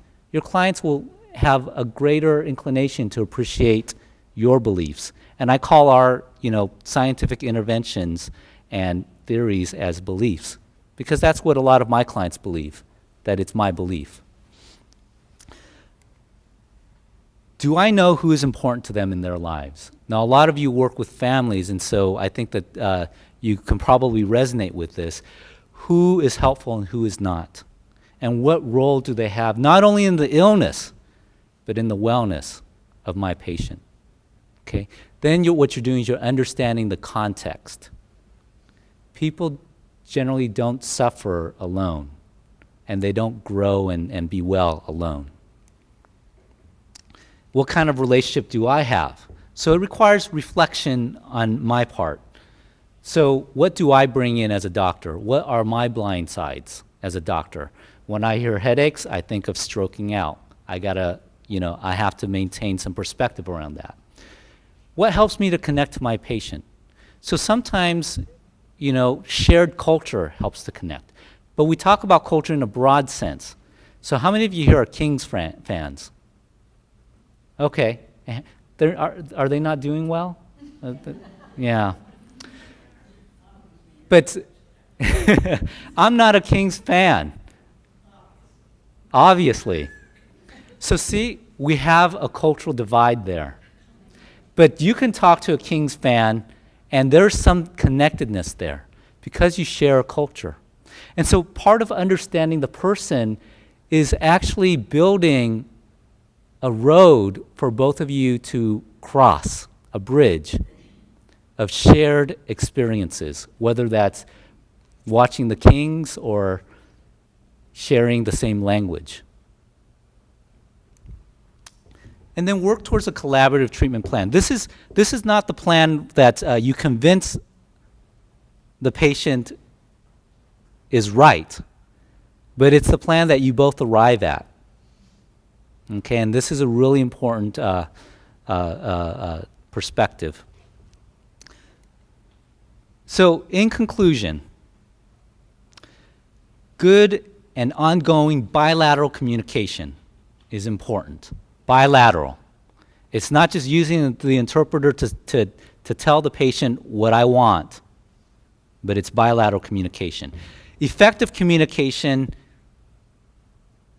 will have a greater inclination to appreciate your beliefs. And I call our scientific interventions and theories as beliefs, because that's what a lot of my clients believe, that it's my belief. Do I know who is important to them in their lives? Now, a lot of you work with families, and so I think that you can probably resonate with this. Who is helpful and who is not? And what role do they have, not only in the illness, but in the wellness of my patient? Okay? Then what you're doing is you're understanding the context. People generally don't suffer alone, and they don't grow and be well alone. What kind of relationship do I have? So it requires reflection on my part. So what do I bring in as a doctor? What are my blind sides as a doctor? When I hear headaches, I think of stroking out. I have to maintain some perspective around that. What helps me to connect to my patient? So sometimes, shared culture helps to connect. But we talk about culture in a broad sense. So how many of you here are Kings fans? Okay. Are they not doing well? Yeah. But I'm not a Kings fan, obviously. So see, we have a cultural divide there. But you can talk to a Kings fan, and there's some connectedness there because you share a culture. And so part of understanding the person is actually building a road for both of you to cross, a bridge of shared experiences, whether that's watching the Kings or sharing the same language. And then work towards a collaborative treatment plan. This is not the plan that you convince the patient is right, but it's the plan that you both arrive at. Okay, and this is a really important perspective. So, in conclusion, good and ongoing bilateral communication is important. Bilateral. It's not just using the interpreter to tell the patient what I want, but it's bilateral communication. Effective communication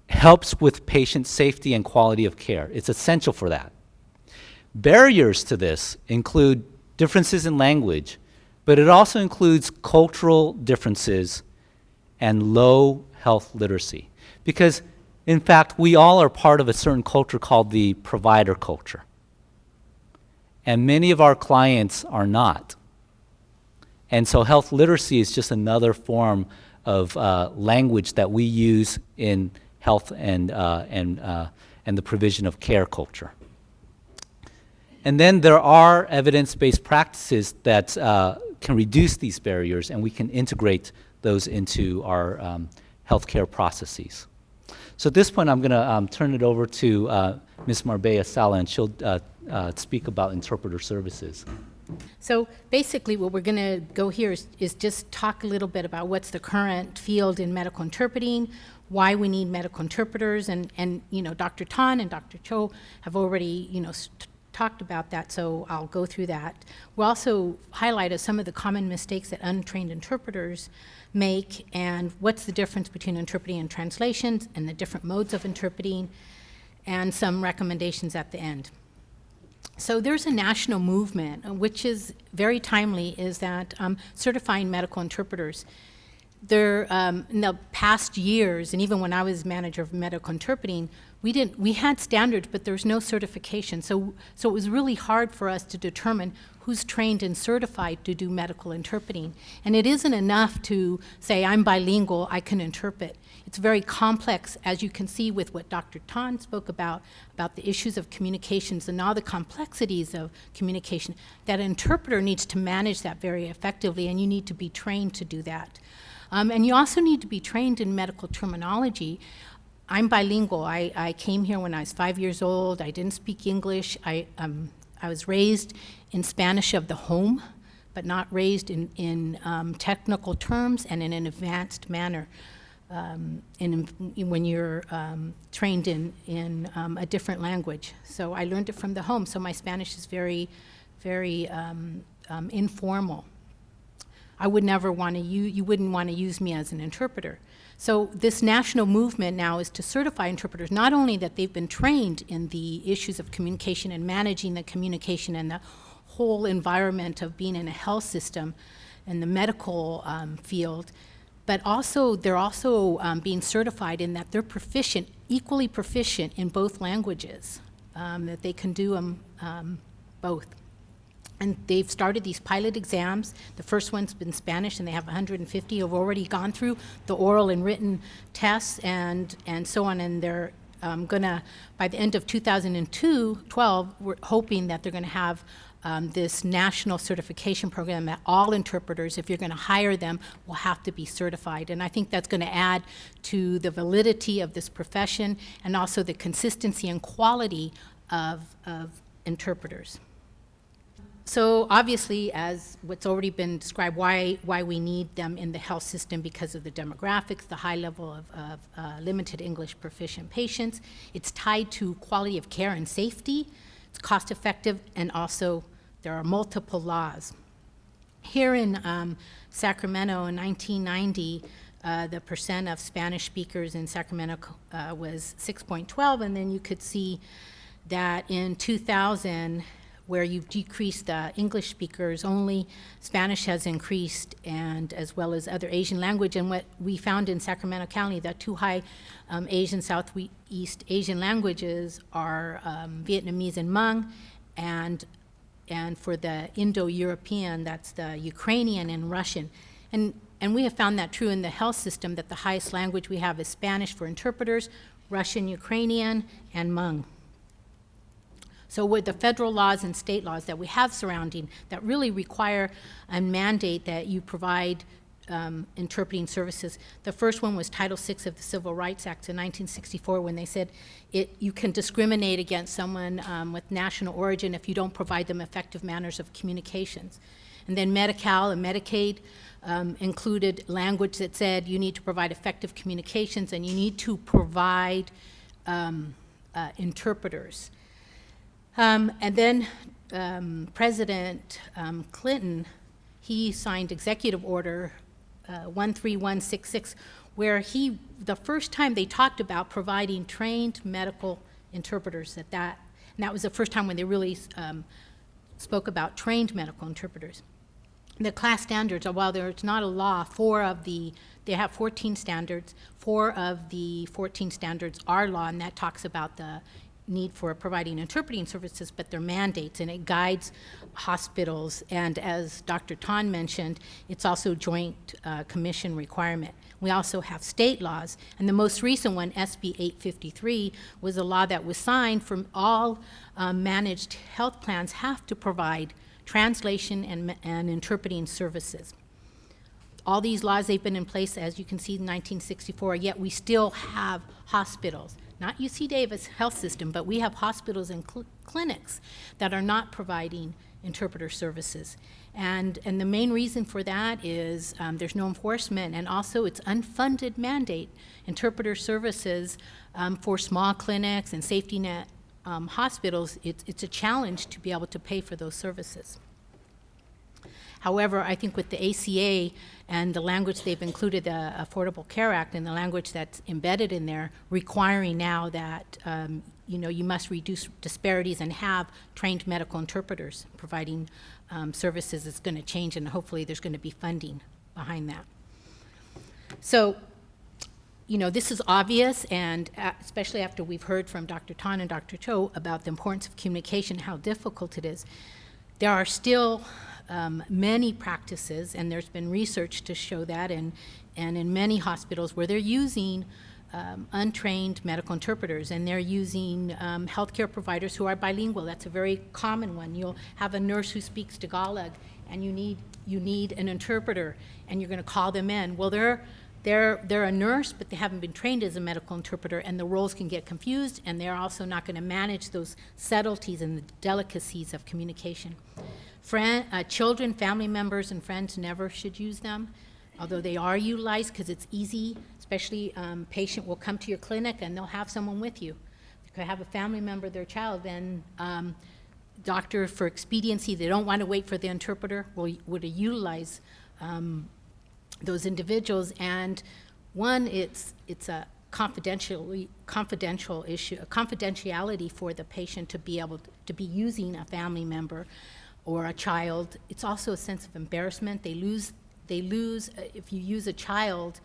helps with patient safety and quality of care. It's essential for that. Barriers to this include differences in language, but it also includes cultural differences and low health literacy. Because, in fact, we all are part of a certain culture called the provider culture. And many of our clients are not. And so health literacy is just another form of language that we use in health and the provision of care culture. And then there are evidence-based practices that can reduce these barriers, and we can integrate those into our healthcare processes. So at this point, I'm going to turn it over to Ms. Marbella Sala, and she'll speak about interpreter services. So basically what we're going to go here is just talk a little bit about what's the current field in medical interpreting, why we need medical interpreters, and Dr. Tan and Dr. Cho have already talked about that, so I'll go through that. We'll also highlight some of the common mistakes that untrained interpreters make, and what's the difference between interpreting and translations, and the different modes of interpreting, and some recommendations at the end. So there's a national movement, which is very timely, is that certifying medical interpreters. There, in the past years, and even when I was manager of medical interpreting, we had standards, but there was no certification. So it was really hard for us to determine who's trained and certified to do medical interpreting. And it isn't enough to say, I'm bilingual, I can interpret. It's very complex, as you can see with what Dr. Tan spoke about the issues of communications and all the complexities of communication. That interpreter needs to manage that very effectively, and you need to be trained to do that. And you also need to be trained in medical terminology. I'm bilingual. I came here when I was 5 years old. I didn't speak English. I was raised in Spanish of the home, but not raised in technical terms and in an advanced manner when you're trained in a different language. So I learned it from the home. So my Spanish is very, very informal. I would never want to you wouldn't want to use me as an interpreter. So this national movement now is to certify interpreters, not only that they've been trained in the issues of communication and managing the communication and the whole environment of being in a health system in the medical field, but also they're also being certified in that they're proficient, equally proficient in both languages, that they can do them both. And they've started these pilot exams. The first one's been Spanish, and they have 150 who have already gone through the oral and written tests and so on. And they're gonna, by the end of 2012, we're hoping that they're gonna have this national certification program that all interpreters, if you're gonna hire them, will have to be certified. And I think that's gonna add to the validity of this profession and also the consistency and quality of interpreters. So obviously, as what's already been described, why we need them in the health system because of the demographics, the high level of limited English proficient patients. It's tied to quality of care and safety. It's cost effective, and also there are multiple laws. Here in Sacramento in 1990, the percent of Spanish speakers in Sacramento was 6.12, and then you could see that in 2000, where you've decreased the English speakers, only Spanish has increased, and as well as other Asian language. And what we found in Sacramento County, the two high Asian, Southeast Asian languages are Vietnamese and Hmong, and for the Indo-European, that's the Ukrainian and Russian. And we have found that true in the health system, that the highest language we have is Spanish for interpreters, Russian, Ukrainian, and Hmong. So with the federal laws and state laws that we have surrounding that really require and mandate that you provide interpreting services. The first one was Title VI of the Civil Rights Act in 1964, when they said you can discriminate against someone with national origin if you don't provide them effective manners of communications. And then Medi-Cal and Medicaid included language that said you need to provide effective communications and you need to provide interpreters. And then President Clinton, he signed Executive Order 13166, where the first time they talked about providing trained medical interpreters, and that was the first time when they really spoke about trained medical interpreters. The class standards, while there's not a law, they have 14 standards. 4 of the 14 standards are law, and that talks about the need for providing interpreting services, but they're mandates, and it guides hospitals. And as Dr. Tan mentioned, it's also joint commission requirement. We also have state laws, and the most recent one, SB 853, was a law that was signed from all managed health plans have to provide translation and interpreting services. All these laws, they've been in place, as you can see, in 1964, yet we still have hospitals, not UC Davis Health System, but we have hospitals and clinics that are not providing interpreter services. And the main reason for that is there's no enforcement, and also it's unfunded mandate. Interpreter services for small clinics and safety net hospitals, it's a challenge to be able to pay for those services. However, I think with the ACA and the language they've included, the Affordable Care Act, and the language that's embedded in there, requiring now that you must reduce disparities and have trained medical interpreters providing services is going to change, and hopefully there's going to be funding behind that. So, this is obvious, and especially after we've heard from Dr. Tan and Dr. Cho about the importance of communication, how difficult it is. There are still many practices, and there's been research to show that, and in many hospitals where they're using untrained medical interpreters, and they're using healthcare providers who are bilingual. That's a very common one. You'll have a nurse who speaks Tagalog, and you need an interpreter, and you're going to call them in. Well, they're a nurse, but they haven't been trained as a medical interpreter, and the roles can get confused, and they're also not going to manage those subtleties and the delicacies of communication. Children, family members, and friends never should use them, although they are utilized because it's easy. Especially patient will come to your clinic and they'll have someone with you. They could have a family member, their child, then doctor, for expediency, they don't want to wait for the interpreter, would utilize those individuals. And one, it's a confidential issue, a confidentiality for the patient to be able to be using a family member or a child. It's also a sense of embarrassment. They lose if you use a child.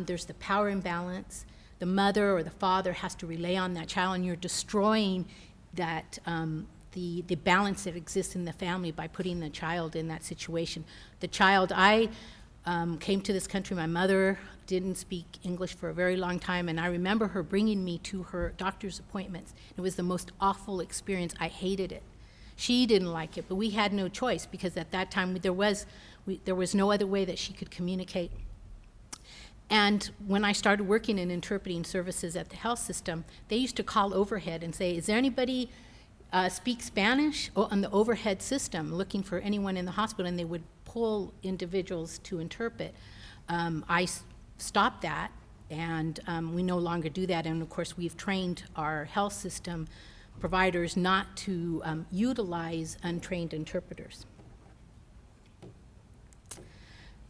There's the power imbalance. The mother or the father has to rely on that child, and you're destroying that the balance that exists in the family by putting the child in that situation. The child, I came to this country, my mother didn't speak English for a very long time, and I remember her bringing me to her doctor's appointments. It was the most awful experience. I hated it. She didn't like it, but we had no choice because at that time there was no other way that she could communicate. And when I started working in interpreting services at the health system, they used to call overhead and say, is there anybody speak Spanish on the overhead system, looking for anyone in the hospital, and they would pull individuals to interpret. I stopped that, and we no longer do that, and of course we've trained our health system providers not to utilize untrained interpreters.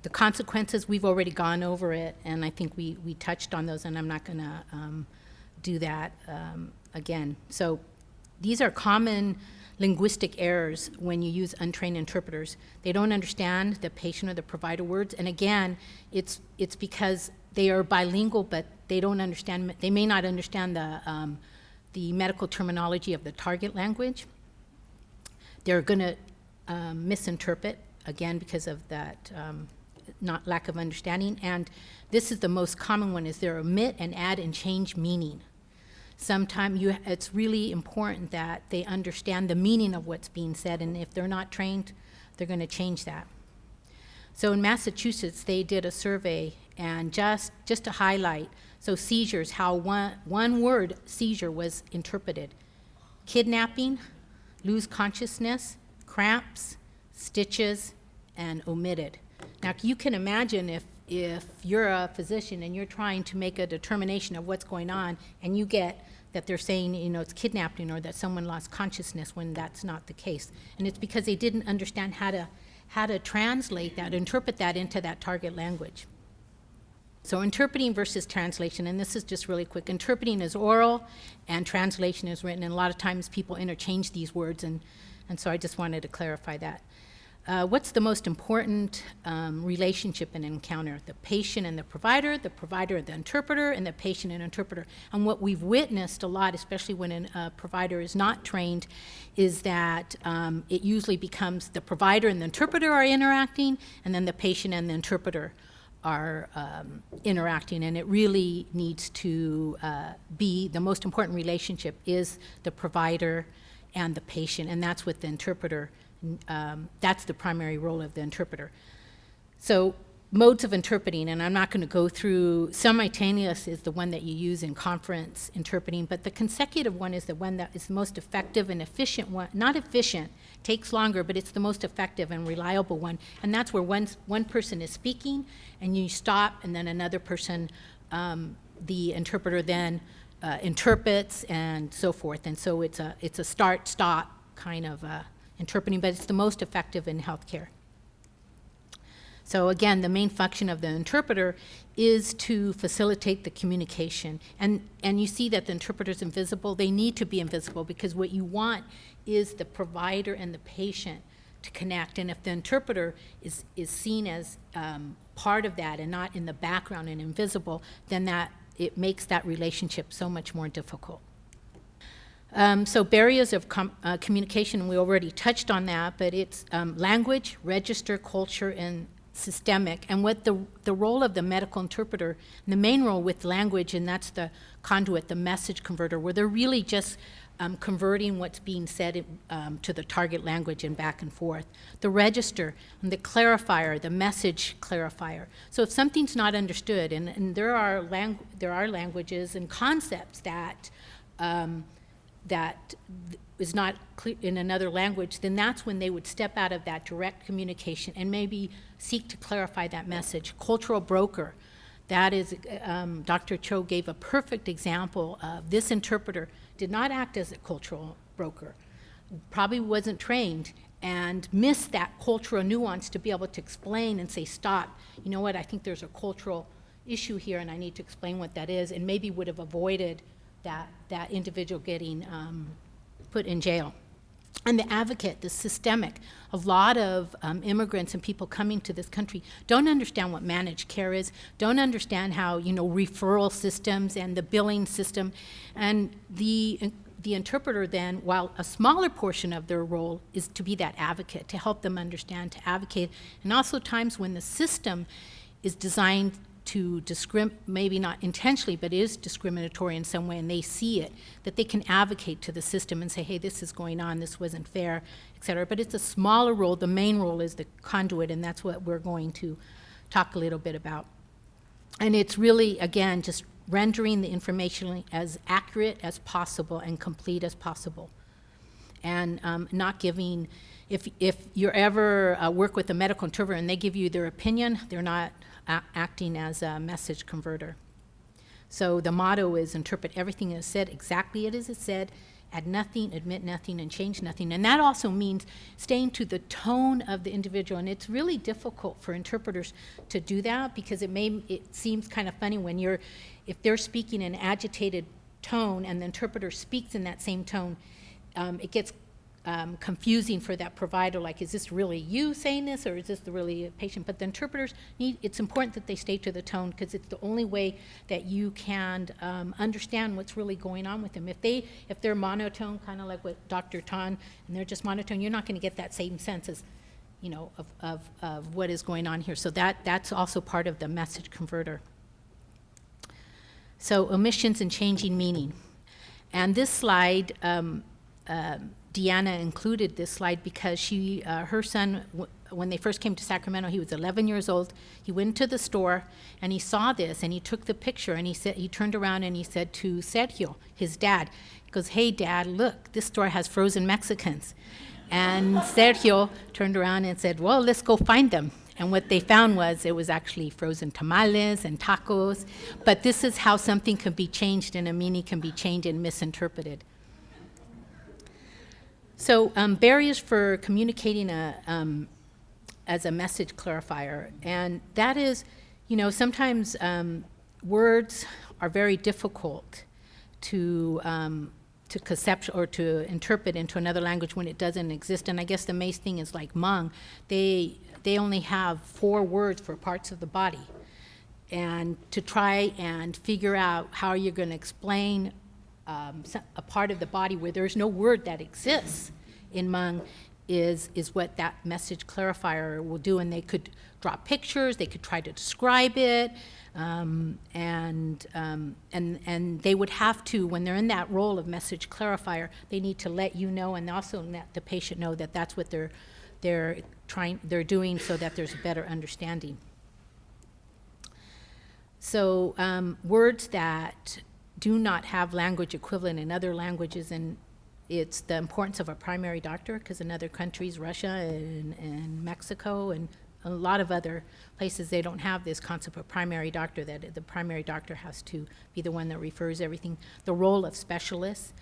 The consequences, we've already gone over it, and I think we touched on those, and I'm not going to do that again. So these are common linguistic errors when you use untrained interpreters. They don't understand the patient or the provider words, and again, it's because they are bilingual, but they don't understand. They may not understand the medical terminology of the target language. They're going to misinterpret, again, because of that not lack of understanding. And this is the most common one, is they omit and add and change meaning. Sometimes it's really important that they understand the meaning of what's being said, and if they're not trained, they're going to change that. So in Massachusetts, they did a survey, and just to highlight, so seizures, how one word seizure was interpreted. Kidnapping, lose consciousness, cramps, stitches, and omitted. Now you can imagine if you're a physician and you're trying to make a determination of what's going on, and you get that they're saying, it's kidnapping or that someone lost consciousness, when that's not the case. And it's because they didn't understand how to translate that, interpret that into that target language. So interpreting versus translation, and this is just really quick. Interpreting is oral and translation is written, and a lot of times people interchange these words, and so I just wanted to clarify that. What's the most important relationship in an encounter? The patient and the provider and the interpreter, and the patient and interpreter. And what we've witnessed a lot, especially when a provider is not trained, is that it usually becomes the provider and the interpreter are interacting, and then the patient and the interpreter are interacting, and it really needs to be the most important relationship is the provider and the patient, and that's what the interpreter, that's the primary role of the interpreter. So modes of interpreting, and I'm not going to go through, simultaneous is the one that you use in conference interpreting, but the consecutive one is the one that is the most effective and efficient one. Not efficient, takes longer, but it's the most effective and reliable one, and that's where one person is speaking, and you stop, and then another person, the interpreter then interprets, and so forth, and so it's a start-stop kind of interpreting, but it's the most effective in healthcare. So again, the main function of the interpreter is to facilitate the communication. And you see that the interpreter's invisible. They need to be invisible because what you want is the provider and the patient to connect. And if the interpreter is seen as part of that and not in the background and invisible, then it makes that relationship so much more difficult. So barriers of communication, we already touched on that, but it's language, register, culture, and systemic. And what the role of the medical interpreter, and the main role with language, and that's the conduit, the message converter, where they're really just converting what's being said to the target language and back and forth. The register, and the clarifier, the message clarifier. So if something's not understood, and there are languages and concepts that is not clear in another language, then that's when they would step out of that direct communication and maybe seek to clarify that message. Cultural broker, that is, Dr. Cho gave a perfect example of this interpreter did not act as a cultural broker, probably wasn't trained, and missed that cultural nuance to be able to explain and say, stop, you know what, I think there's a cultural issue here and I need to explain what that is, and maybe would have avoided that individual getting put in jail. And the advocate, the systemic, a lot of immigrants and people coming to this country don't understand what managed care is, don't understand how, referral systems and the billing system. And the interpreter then, while a smaller portion of their role is to be that advocate, to help them understand, to advocate, and also times when the system is designed to maybe not intentionally, but is discriminatory in some way, and they see it, that they can advocate to the system and say, hey, this is going on, this wasn't fair, et cetera. But it's a smaller role. The main role is the conduit, and that's what we're going to talk a little bit about. And it's really, again, just rendering the information as accurate as possible and complete as possible. And not giving, if you ever work with a medical interpreter and they give you their opinion, they're not acting as a message converter. So the motto is interpret everything as said exactly as it said, add nothing, admit nothing, and change nothing. And that also means staying to the tone of the individual. And it's really difficult for interpreters to do that because it seems kind of funny when if they're speaking in an agitated tone and the interpreter speaks in that same tone, it gets confusing for that provider, like, is this really you saying this or is this really a patient? But the interpreters it's important that they stay to the tone because it's the only way that you can understand what's really going on with them. If they're monotone, kind of like with Dr. Tan, and they're just monotone, you're not going to get that same sense as, of what is going on here. So that's also part of the message converter. So omissions and changing meaning. And this slide, Deanna included this slide because her son, when they first came to Sacramento, he was 11 years old. He went to the store and he saw this and he took the picture and he turned around and he said to Sergio, his dad, he goes, hey Dad, look, this store has frozen Mexicans. And Sergio turned around and said, well, let's go find them. And what they found it was actually frozen tamales and tacos. But this is how something can be changed and a meaning can be changed and misinterpreted. So barriers for communicating as a message clarifier, and that is, sometimes words are very difficult to conceptual or to interpret into another language when it doesn't exist. And I guess the main thing is like Hmong, they only have 4 words for parts of the body, and to try and figure out how you're going to explain a part of the body where there's no word that exists in Hmong is what that message clarifier will do. And they could draw pictures, they could try to describe it, and they would have to, when they're in that role of message clarifier, they need to let you know and also let the patient know that that's what they're doing so that there's a better understanding. So words that do not have language equivalent in other languages, and it's the importance of a primary doctor, because in other countries, Russia and Mexico and a lot of other places, they don't have this concept of primary doctor, that the primary doctor has to be the one that refers everything. The role of specialists,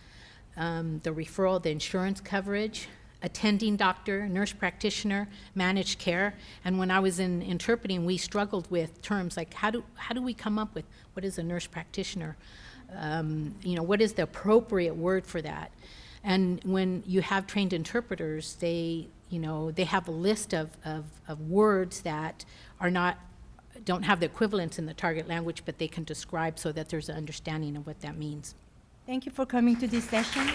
the referral, the insurance coverage, attending doctor, nurse practitioner, managed care. And when I was in interpreting, we struggled with terms like how do we come up with what is a nurse practitioner? What is the appropriate word for that? And when you have trained interpreters, they have a list of words that don't have the equivalents in the target language, but they can describe so that there's an understanding of what that means. Thank you for coming to this session.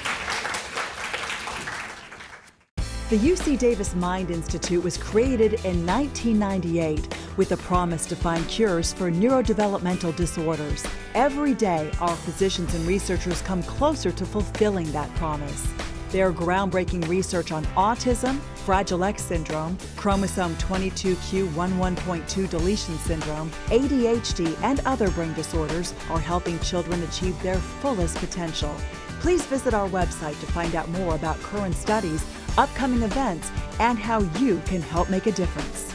The UC Davis Mind Institute was created in 1998 with a promise to find cures for neurodevelopmental disorders. Every day, our physicians and researchers come closer to fulfilling that promise. Their groundbreaking research on autism, Fragile X syndrome, chromosome 22q11.2 deletion syndrome, ADHD, and other brain disorders are helping children achieve their fullest potential. Please visit our website to find out more about current studies, upcoming events, and how you can help make a difference.